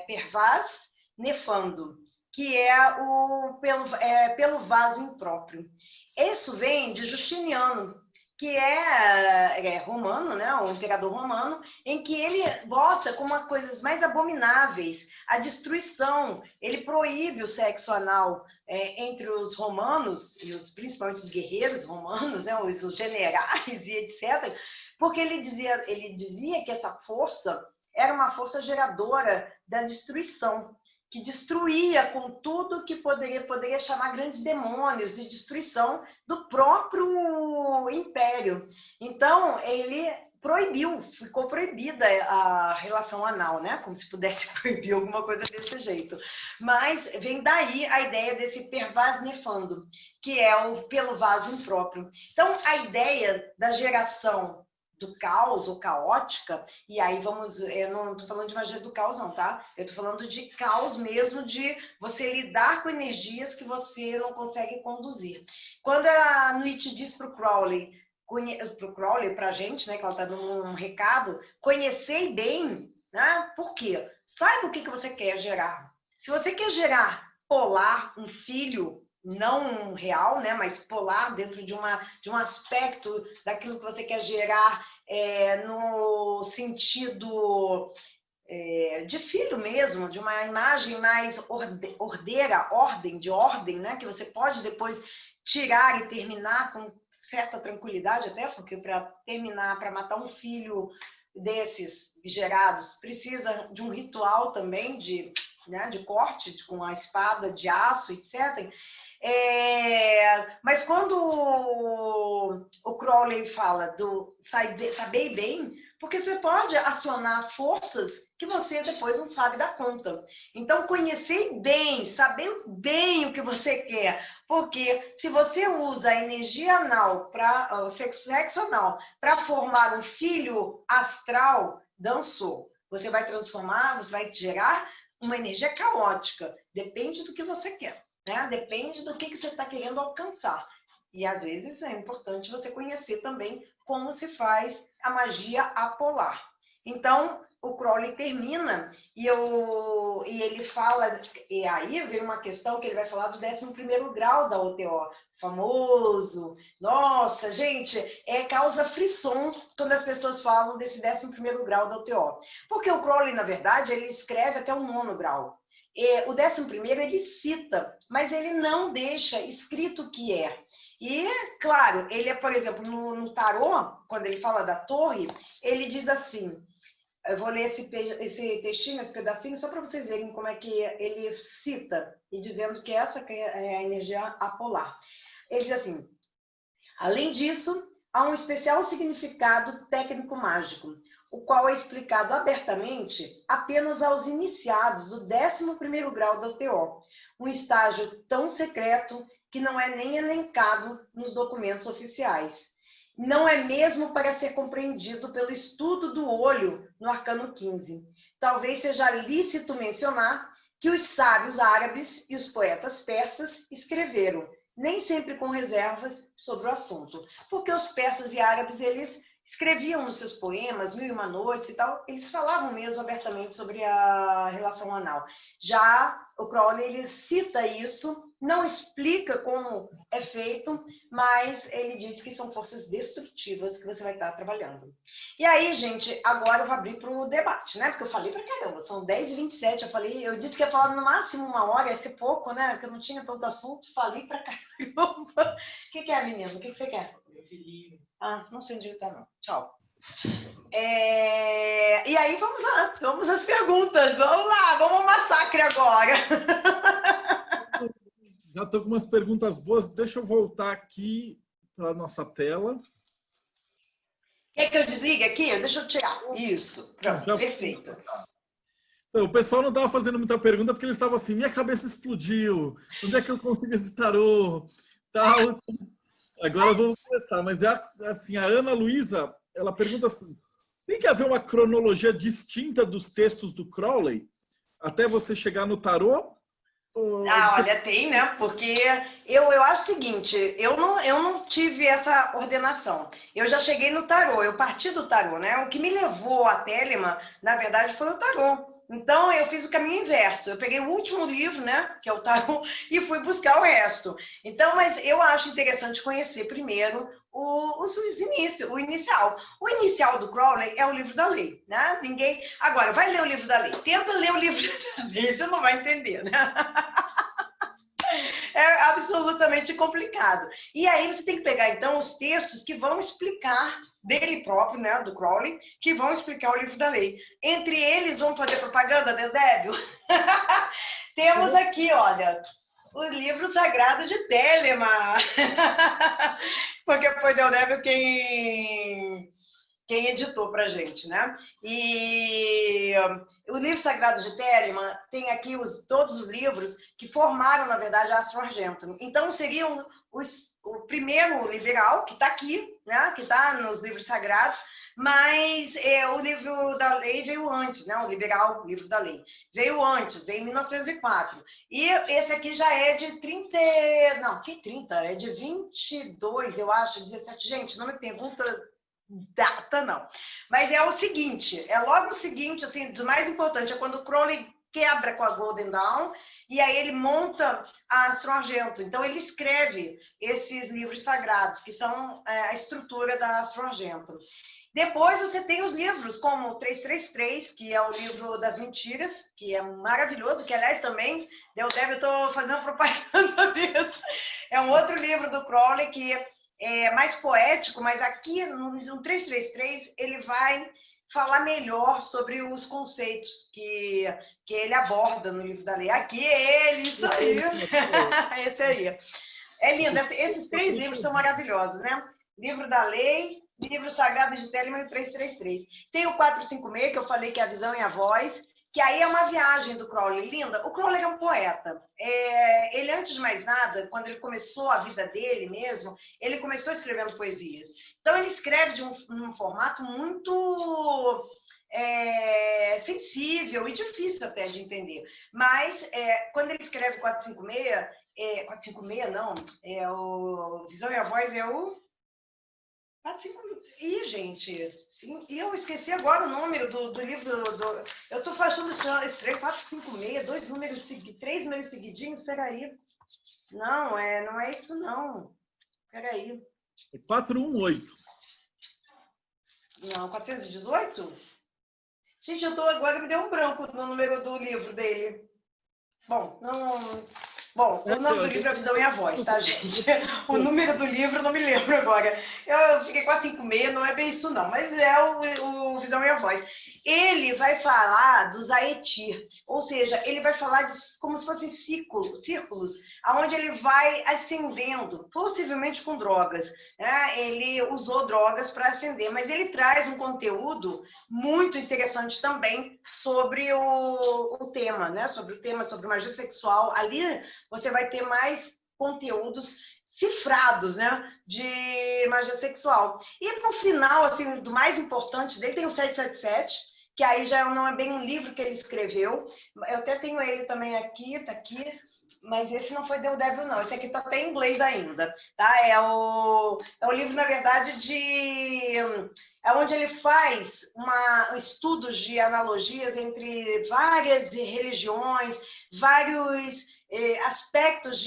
pervaz nefando, que é pelo vaso impróprio. Isso vem de Justiniano, que é romano, né, o imperador romano, em que ele bota como uma coisas mais abomináveis a destruição. Ele proíbe o sexo anal entre os romanos, e principalmente os guerreiros romanos, né, os generais e etc., porque ele dizia que essa força era uma força geradora da destruição, que destruía com tudo que poderia chamar grandes demônios e destruição do próprio império. Então, ele ficou proibida a relação anal, né? Como se pudesse proibir alguma coisa desse jeito. Mas vem daí a ideia desse pervaz nefando, que é pelo vaso impróprio. Então, a ideia da geração do caos ou caótica, e aí eu não estou falando de magia do caos não, tá? Eu estou falando de caos mesmo, de você lidar com energias que você não consegue conduzir. Quando a Nietzsche diz para o Crowley, para a gente, né, que ela está dando um recado, conhecei bem, né? Por quê? Saiba o que você quer gerar. Se você quer gerar polar, um filho não real, né, mas polar dentro de um aspecto daquilo que você quer gerar no sentido de filho mesmo, de uma imagem mais ordem, né, que você pode depois tirar e terminar com certa tranquilidade até, porque para terminar, para matar um filho desses gerados precisa de um ritual também de corte com a espada de aço, etc. Mas quando o Crowley fala do saber bem, porque você pode acionar forças que você depois não sabe dar conta. Então, conhecer bem, saber bem o que você quer, porque se você usa a energia anal, sexo anal, para formar um filho astral, dançou. Você vai transformar, você vai gerar uma energia caótica. Depende do que você quer, né? Depende do que você está querendo alcançar. E às vezes é importante você conhecer também como se faz a magia apolar. Então, o Crowley termina e ele fala, e aí vem uma questão que ele vai falar do 11º grau da OTO, famoso. Nossa, gente, causa frisson quando as pessoas falam desse 11º grau da OTO. Porque o Crowley, na verdade, ele escreve até o 9º grau. O 11º ele cita, mas ele não deixa escrito o que é. E, claro, ele por exemplo, no tarô, quando ele fala da torre, ele diz assim, eu vou ler esse textinho, esse pedacinho, só para vocês verem como é que ele cita, e dizendo que essa é a energia apolar. Ele diz assim, além disso, há um especial significado técnico-mágico, o qual é explicado abertamente apenas aos iniciados do 11º grau da OTO, um estágio tão secreto que não é nem elencado nos documentos oficiais. Não é mesmo para ser compreendido pelo estudo do olho no Arcano 15. Talvez seja lícito mencionar que os sábios árabes e os poetas persas escreveram, nem sempre com reservas sobre o assunto, porque os persas e árabes, eles escreviam nos seus poemas, Mil e Uma Noites e tal, eles falavam mesmo abertamente sobre a relação anal. Já o Crowley, ele cita isso, não explica como é feito, mas ele diz que são forças destrutivas que você vai estar trabalhando. E aí, gente, agora eu vou abrir para o debate, né? Porque eu falei pra caramba, são 10h27, eu disse que ia falar no máximo 1 hora, ia ser pouco, né? Porque eu não tinha tanto assunto, falei pra caramba. O que é, menino? O que você quer? Ah, não sei onde ele tá, não. Tchau. E aí, vamos lá, vamos às perguntas. Vamos lá, vamos ao massacre agora. Já estou com umas perguntas boas. Deixa eu voltar aqui para a nossa tela. Quer que eu desligue aqui? Deixa eu tirar. Isso, pronto, Já... perfeito. Então, o pessoal não estava fazendo muita pergunta porque eles estavam assim, minha cabeça explodiu, onde é que eu consigo esse tarô? Tal. Agora eu vou começar, mas assim, a Ana Luísa, ela pergunta assim, tem que haver uma cronologia distinta dos textos do Crowley até você chegar no tarô? Olha, tem, né? Porque eu acho o seguinte, eu não tive essa ordenação. Eu já cheguei no tarô, eu parti do tarô, né? O que me levou a Telema, na verdade, foi o tarô. Então, eu fiz o caminho inverso. Eu peguei o último livro, né, que é o tarô, e fui buscar o resto. Então, mas eu acho interessante conhecer primeiro o inicial. O inicial do Crowley é o livro da lei, né? Agora, vai ler o livro da lei. Tenta ler o livro da lei, você não vai entender, né? É absolutamente complicado. E aí você tem que pegar, então, os textos que vão explicar dele próprio, né, do Crowley, que vão explicar o livro da lei. Entre eles, vamos fazer propaganda, Deodébio? Temos aqui, olha, o livro sagrado de Telema. Porque foi Deodébio quem editou para a gente, né? E o livro sagrado de Telema tem aqui todos os livros que formaram, na verdade, a Astro Argentum. Então, seriam o primeiro liberal, que está aqui, né? Que está nos livros sagrados, mas o livro da lei veio antes, né? O liberal, o livro da lei, veio antes, veio em 1904. E esse aqui já é de 30... Não, que 30? É de 22, eu acho, 17. Gente, não me pergunta data, não. Mas é o seguinte, é logo o seguinte, assim, do mais importante, é quando o Crowley quebra com a Golden Dawn, e aí ele monta a Astro Argentum. Então, ele escreve esses livros sagrados, que são a estrutura da Astro Argentum. Depois você tem os livros como o 333, que é o livro das mentiras, que é maravilhoso, que, aliás, também, eu estou fazendo propaganda disso. É um outro livro do Crowley que é mais poético, mas aqui no 333 ele vai falar melhor sobre os conceitos que ele aborda no livro da lei. Aqui é ele, isso aí. Esse aí. É lindo. Esses 3 livros são maravilhosos, né? Livro da lei, livro sagrado de Telemann e o 333. Tem o 456, que eu falei que é a visão e a voz, que aí é uma viagem do Crowley, linda. O Crowley é um poeta. Ele, antes de mais nada, quando ele começou a vida dele mesmo, ele começou escrevendo poesias. Então, ele escreve de um formato muito sensível e difícil até de entender. Mas, quando ele escreve 456, 456 não, o Visão e a Voz é o... Ih, gente, sim, e eu esqueci agora o número do livro. Eu estou achando estranho, 456, 3 números seguidinhos, peraí. Não, não é isso, não. Peraí. É 418. Não, 418? Gente, agora me deu um branco no número do livro dele. Bom, não... Bom, o nome do livro é A Visão e a Voz, tá, gente? O número do livro eu não me lembro agora. Eu fiquei 456, não é bem isso não, mas é o Visão e a Voz. Ele vai falar dos Aetir, ou seja, ele vai falar como se fossem círculos, onde ele vai ascendendo, possivelmente com drogas. Né? Ele usou drogas para ascender, mas ele traz um conteúdo muito interessante também sobre o tema, né? Sobre magia sexual. Ali você vai ter mais conteúdos cifrados, né, de magia sexual. E no final, assim, do mais importante dele, tem o 777, que aí já não é bem um livro que ele escreveu. Eu até tenho ele também aqui, tá aqui, mas esse não foi The Devil, não. Esse aqui tá até em inglês ainda, tá? É o livro, na verdade, é onde ele faz estudos de analogias entre várias religiões, vários aspectos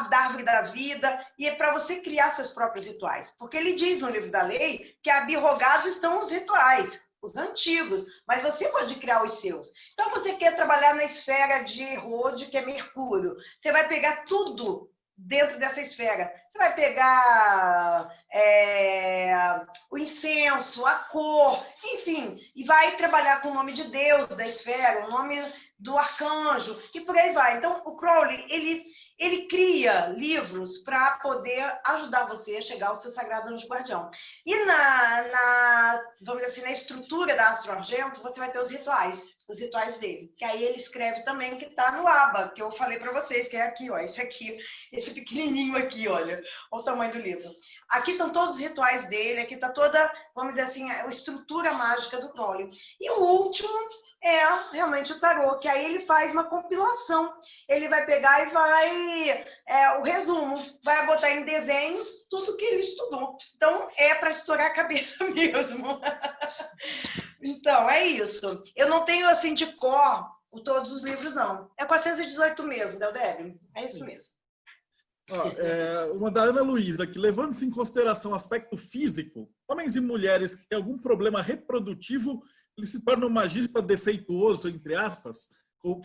da árvore da vida, e é para você criar seus próprios rituais. Porque ele diz no livro da lei que abrogados estão os rituais, os antigos, mas você pode criar os seus. Então, você quer trabalhar na esfera de Rode, que é Mercúrio, você vai pegar tudo dentro dessa esfera. Você vai pegar o incenso, a cor, enfim, e vai trabalhar com o nome de Deus da esfera, o nome do arcanjo, e por aí vai. Então, o Crowley, ele cria livros para poder ajudar você a chegar ao seu sagrado anjo guardião. E vamos dizer assim, na estrutura da Astro Argento, você vai ter os rituais dele, que aí ele escreve também, que está no ABA, que eu falei para vocês, que é aqui, ó, esse aqui, esse pequenininho aqui, olha o tamanho do livro. Aqui estão todos os rituais dele, aqui está toda, vamos dizer assim, a estrutura mágica do Crowley. E o último é realmente o tarô, que aí ele faz uma compilação. Ele vai pegar e o resumo, vai botar em desenhos tudo que ele estudou. Então, é para estourar a cabeça mesmo. Então, é isso. Eu não tenho, assim, de cor todos os livros, não. É 418 mesmo, Deldébio. É isso mesmo. Uma da Ana Luísa, que levando-se em consideração o aspecto físico, homens e mulheres que têm algum problema reprodutivo, ele se torna um magista defeituoso, entre aspas?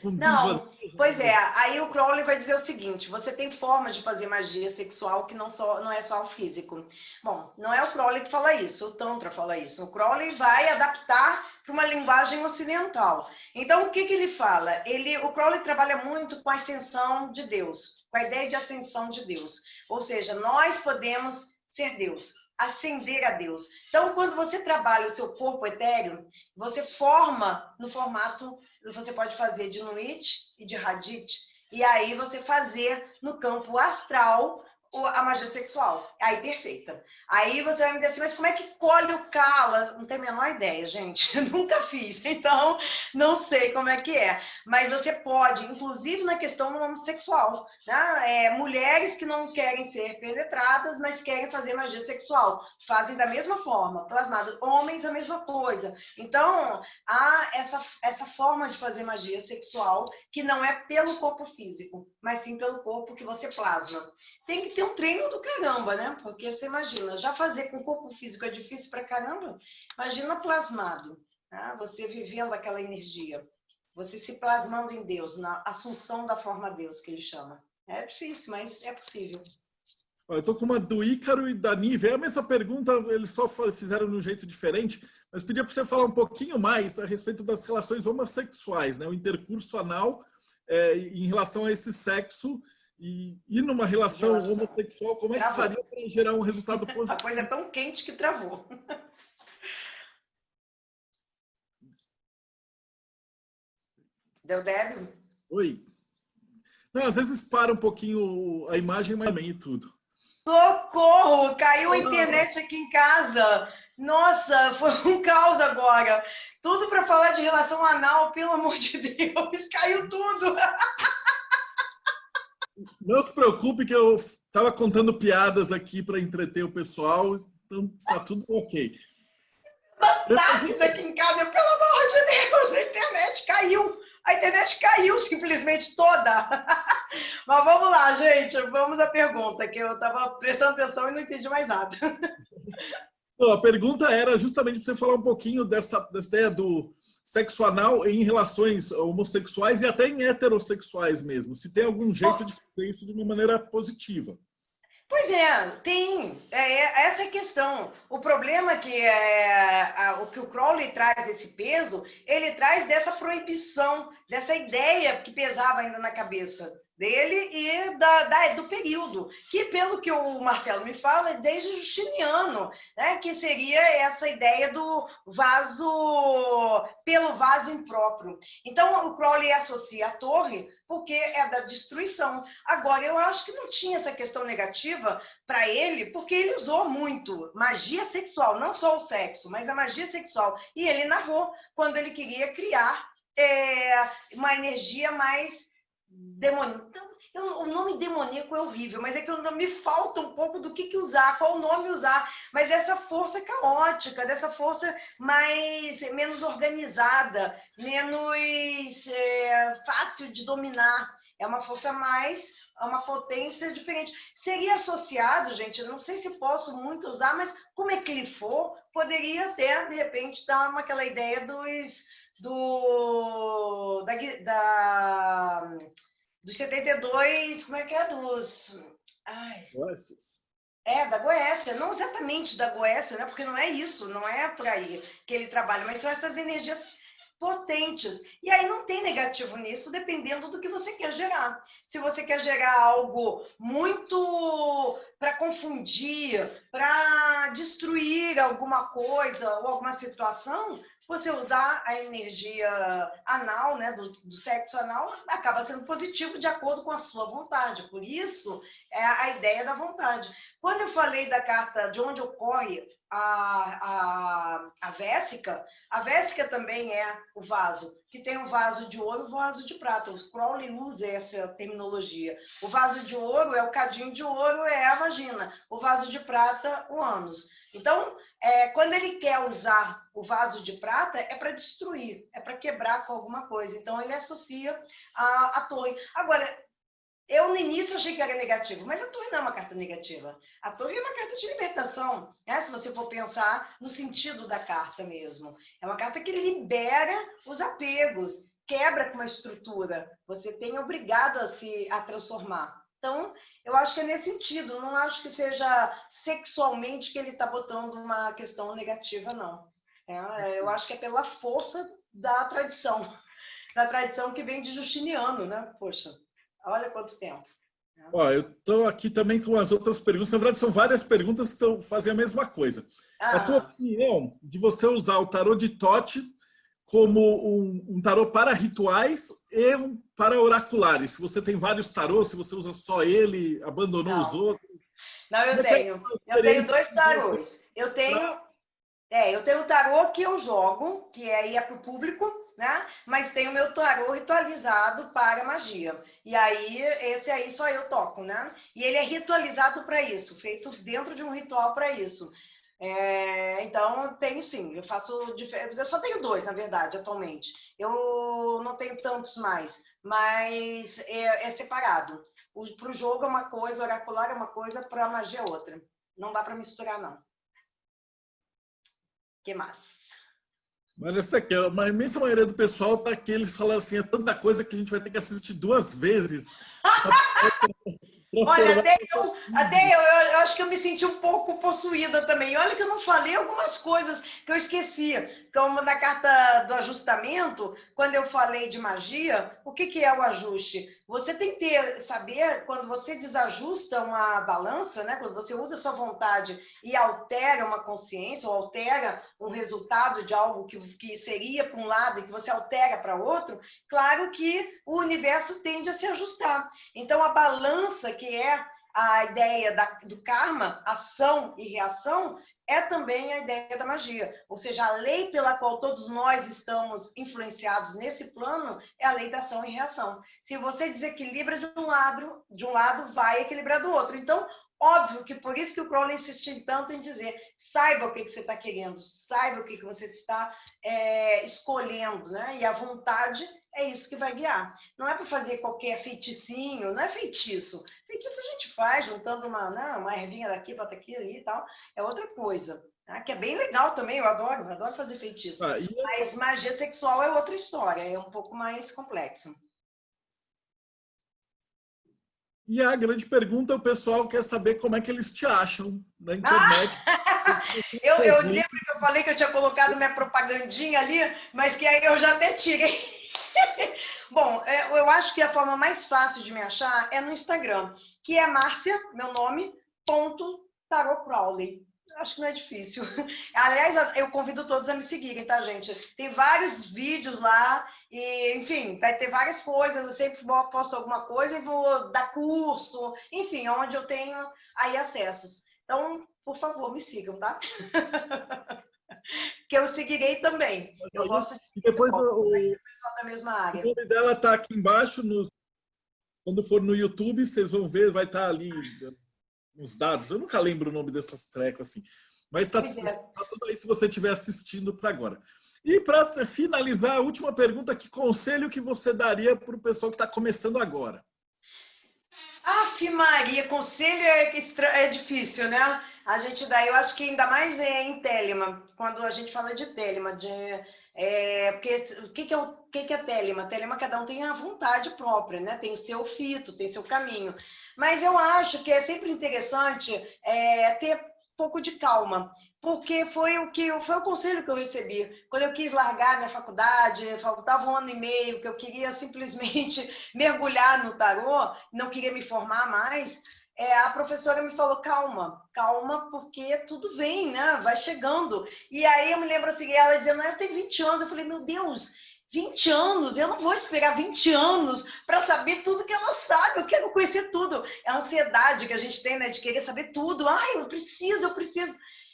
Não, pois é. Aí o Crowley vai dizer o seguinte: você tem formas de fazer magia sexual que não é só o físico. Bom, não é o Crowley que fala isso, o Tantra fala isso. O Crowley vai adaptar para uma linguagem ocidental. Então, o que ele fala? O Crowley trabalha muito com a ascensão de Deus, com a ideia de ascensão de Deus. Ou seja, nós podemos ser Deus, ascender a Deus. Então, quando você trabalha o seu corpo etéreo, você forma no formato, você pode fazer de Nuit e de Hadith, e aí você fazer no campo astral a magia sexual. Aí, perfeita. Aí você vai me dizer assim, mas como é que colhe o Kala? Não tenho a menor ideia, gente. Nunca fiz, então não sei como é que é. Mas você pode, inclusive na questão do homossexual, né? Mulheres que não querem ser penetradas, mas querem fazer magia sexual. Fazem da mesma forma, plasmado. Homens, a mesma coisa. Então, há essa forma de fazer magia sexual que não é pelo corpo físico, mas sim pelo corpo que você plasma. Tem que ter um treino do caramba, né? Porque você imagina, já fazer com o corpo físico é difícil pra caramba. Imagina plasmado, tá? Você vivendo aquela energia, você se plasmando em Deus, na assunção da forma Deus, que ele chama. É difícil, mas é possível. Ó, eu estou com uma do Ícaro e da Nive. É a mesma pergunta, eles só fizeram de um jeito diferente, mas pedia para você falar um pouquinho mais a respeito das relações homossexuais, né? O intercurso anal em relação a esse sexo e numa relação homossexual, como é que faria para gerar um resultado positivo? A coisa é tão quente que travou. Deu Débio? Oi. Não, às vezes para um pouquinho a imagem, mas também e tudo. Socorro! Caiu a internet aqui em casa. Nossa, foi um caos agora. Tudo para falar de relação anal, pelo amor de Deus, caiu tudo. Não se preocupe que eu estava contando piadas aqui para entreter o pessoal, então tá tudo ok. Ataques aqui em casa, pelo amor de Deus, a internet caiu. A internet caiu simplesmente toda. Mas vamos lá, gente. Vamos à pergunta, que eu estava prestando atenção e não entendi mais nada. Não, a pergunta era justamente para você falar um pouquinho dessa ideia do sexo anal em relações homossexuais e até em heterossexuais mesmo. Se tem algum jeito de fazer isso de uma maneira positiva. Pois é, tem. Essa é a questão. O problema é que o que o Crowley traz esse peso, ele traz dessa proibição, dessa ideia que pesava ainda na cabeça dele e do período, que pelo que o Marcelo me fala, é desde Justiniano, né, que seria essa ideia do vaso, pelo vaso impróprio. Então, o Crowley associa a torre porque é da destruição. Agora, eu acho que não tinha essa questão negativa para ele, porque ele usou muito magia sexual, não só o sexo, mas a magia sexual. E ele narrou quando ele queria criar uma energia mais demoníaca. Então, o nome demoníaco é horrível, mas é que me falta um pouco do que usar, qual nome usar. Mas essa força caótica, dessa força menos organizada, menos fácil de dominar. É uma força uma potência diferente. Seria associado, gente, não sei se posso muito usar, mas como é que ele for, poderia até, de repente, dar aquela ideia dos 72, como é que é? Da Goécia, não exatamente da Goécia, né? Porque não é isso, não é por aí que ele trabalha, mas são essas energias potentes. E aí não tem negativo nisso, dependendo do que você quer gerar. Se você quer gerar algo muito para confundir, para destruir alguma coisa ou alguma situação, você usar a energia anal, né, do sexo anal, acaba sendo positivo de acordo com a sua vontade. Por isso, é a ideia da vontade. Quando eu falei da carta de onde ocorre a Vésica também é o vaso, que tem o vaso de ouro e o vaso de prata. O Crowley usa essa terminologia. O vaso de ouro é o cadinho de ouro, é a vagina. O vaso de prata, o ânus. Então, quando ele quer usar o vaso de prata, é para destruir, é para quebrar com alguma coisa. Então, ele associa a torre. Agora, eu no início achei que era negativo, mas a torre não é uma carta negativa. A torre é uma carta de libertação, né? Se você for pensar no sentido da carta mesmo. É uma carta que libera os apegos, quebra com uma estrutura. Você tem obrigado a transformar. Então, eu acho que é nesse sentido. Não acho que seja sexualmente que ele está botando uma questão negativa, não. Eu acho que é pela força da tradição que vem de Justiniano, né? Poxa. Olha quanto tempo. Ó, eu estou aqui também com as outras perguntas. Na verdade, são várias perguntas que fazem a mesma coisa. A tua opinião de você usar o tarô de Thoth como um tarô para rituais e para oraculares? Se você tem vários tarôs, se você usa só ele, abandonou os outros? Não, eu tenho. Eu tenho 2 tarôs. Eu tenho o tarô que eu jogo, que aí é para o público, né? Mas tem o meu tarô ritualizado para magia. E aí, esse aí só eu toco, né? E ele é ritualizado para isso, feito dentro de um ritual para isso. Então, tenho sim, eu só tenho 2, na verdade, atualmente. Eu não tenho tantos mais, mas é separado. Para o jogo é uma coisa, o oracular é uma coisa, para a magia é outra. Não dá para misturar, não. Que mais? Mas essa aqui, a imensa maioria do pessoal tá aqui, eles falaram assim, é tanta coisa que a gente vai ter que assistir 2 vezes para Olha, até eu acho que eu me senti um pouco possuída também. E olha que eu não falei algumas coisas que eu esqueci. Como na carta do ajustamento, quando eu falei de magia, o que é o ajuste? Você tem que saber, quando você desajusta uma balança, né? Quando você usa a sua vontade e altera uma consciência, ou altera um resultado de algo que seria para um lado e que você altera para outro, claro que o universo tende a se ajustar. Então, a balança, que é a ideia do karma, ação e reação, é também a ideia da magia. Ou seja, a lei pela qual todos nós estamos influenciados nesse plano é a lei da ação e reação. Se você desequilibra de um lado vai equilibrar do outro. Então, óbvio que por isso que o Crowley insistiu tanto em dizer, saiba o que você está querendo, saiba o que você está escolhendo, né? E a vontade é isso que vai guiar. Não é para fazer qualquer feiticinho, não é feitiço. Feitiço a gente faz juntando uma ervinha daqui, bota aqui ali e tal. É outra coisa, tá? Que é bem legal também, eu adoro fazer feitiço. Mas magia sexual é outra história, é um pouco mais complexo. E a grande pergunta, o pessoal quer saber como é que eles te acham na internet. Eu lembro que eu falei que eu tinha colocado minha propagandinha ali, mas que aí eu já até tirei. Bom, eu acho que a forma mais fácil de me achar é no Instagram, que é Márcia, meu nome, _tarotcrowley. Acho que não é difícil. Aliás, eu convido todos a me seguirem, tá, gente? Tem vários vídeos lá, e, enfim, vai ter várias coisas. Eu sempre posto alguma coisa e vou dar curso, enfim, onde eu tenho aí acessos. Então, por favor, me sigam, tá? Que eu seguirei também. Eu gosto de depois o pessoal da mesma área. O nome dela está aqui embaixo. Quando for no YouTube, vocês vão ver, vai estar ali uns dados. Eu nunca lembro o nome dessas trecas assim. Mas está tudo aí se você estiver assistindo para agora. E para finalizar, a última pergunta: que conselho que você daria para o pessoal que está começando agora? Aff, Maria, conselho é difícil, né? A gente dá, eu acho que ainda mais em Telema, quando a gente fala de Telema, porque o que é Telema? Telema, cada um tem a vontade própria, né? Tem o seu fito, tem seu caminho. Mas eu acho que é sempre interessante ter um pouco de calma, porque foi o conselho que eu recebi. Quando eu quis largar minha faculdade, faltava 1 ano e meio, que eu queria simplesmente mergulhar no tarô, não queria me formar mais, a professora me falou, calma, porque tudo vem, né? Vai chegando. E aí eu me lembro assim, ela dizendo, eu tenho 20 anos. Eu falei, meu Deus, 20 anos? Eu não vou esperar 20 anos para saber tudo que ela sabe. Eu quero conhecer tudo. É a ansiedade que a gente tem, né? De querer saber tudo. Ai, eu preciso.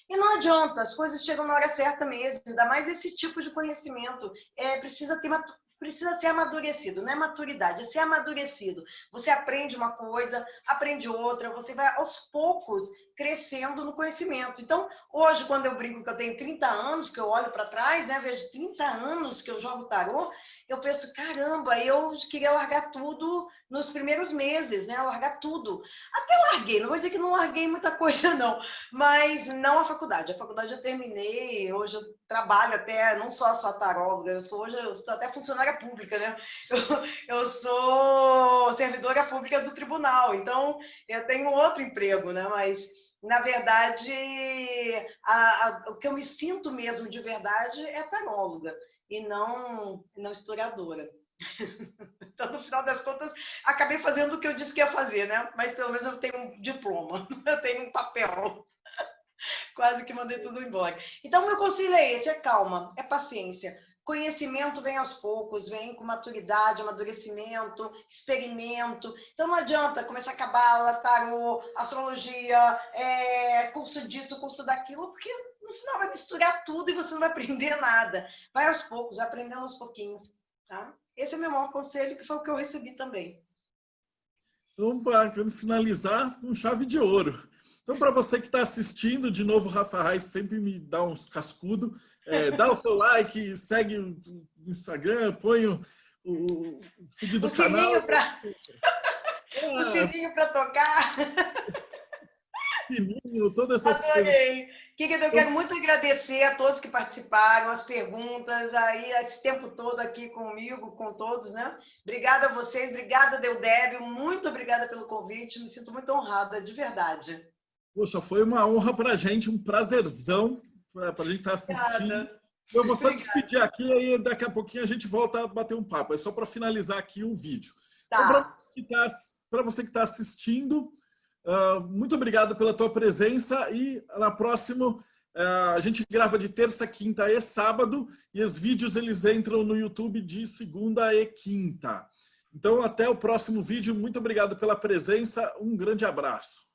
E não adianta, as coisas chegam na hora certa mesmo. Ainda mais esse tipo de conhecimento. Precisa ser amadurecido, não é maturidade, é ser amadurecido. Você aprende uma coisa, aprende outra, você vai aos poucos crescendo no conhecimento. Então, hoje, quando eu brinco que eu tenho 30 anos, que eu olho para trás, né, vejo 30 anos que eu jogo tarô, eu penso, caramba, eu queria largar tudo nos primeiros meses, né, largar tudo. Até larguei, não vou dizer que não larguei muita coisa, não, mas não a faculdade. A faculdade eu terminei, hoje eu trabalho até, não só taróloga, hoje eu sou até funcionária pública, né? Eu sou servidora pública do tribunal, então eu tenho outro emprego, né? Mas, na verdade, o que eu me sinto mesmo de verdade é taróloga e não historiadora. Então, no final das contas, acabei fazendo o que eu disse que ia fazer, né? Mas pelo menos eu tenho um diploma, eu tenho um papel. Quase que mandei tudo embora. Então, meu conselho é esse, é calma, é paciência. Conhecimento vem aos poucos, vem com maturidade, amadurecimento, experimento. Então, não adianta começar a cabala, tarô, astrologia, curso disso, curso daquilo, porque no final vai misturar tudo e você não vai aprender nada. Vai aos poucos, vai aprendendo aos pouquinhos. Tá? Esse é o meu maior conselho, que foi o que eu recebi também. Então, para finalizar, com chave de ouro. Então, para você que está assistindo, de novo, o Rafa Reis sempre me dá uns cascudos. Dá o seu like, segue o Instagram, põe o seguir do canal. O sininho para tocar. Sininho, todas essas Adorei. coisas. Querido, eu quero muito agradecer a todos que participaram, as perguntas, aí esse tempo todo aqui comigo, com todos, né? Obrigada a vocês, obrigada, Deudébio, muito obrigada pelo convite, me sinto muito honrada, de verdade. Poxa, foi uma honra para a gente, um prazerzão para a gente estar assistindo. Obrigada. Eu vou só despedir aqui e daqui a pouquinho a gente volta a bater um papo. É só para finalizar aqui o vídeo. Tá. Então, para você que está assistindo, muito obrigado pela tua presença e na próxima a gente grava de terça, quinta e sábado e os vídeos eles entram no YouTube de segunda e quinta. Então, até o próximo vídeo. Muito obrigado pela presença. Um grande abraço.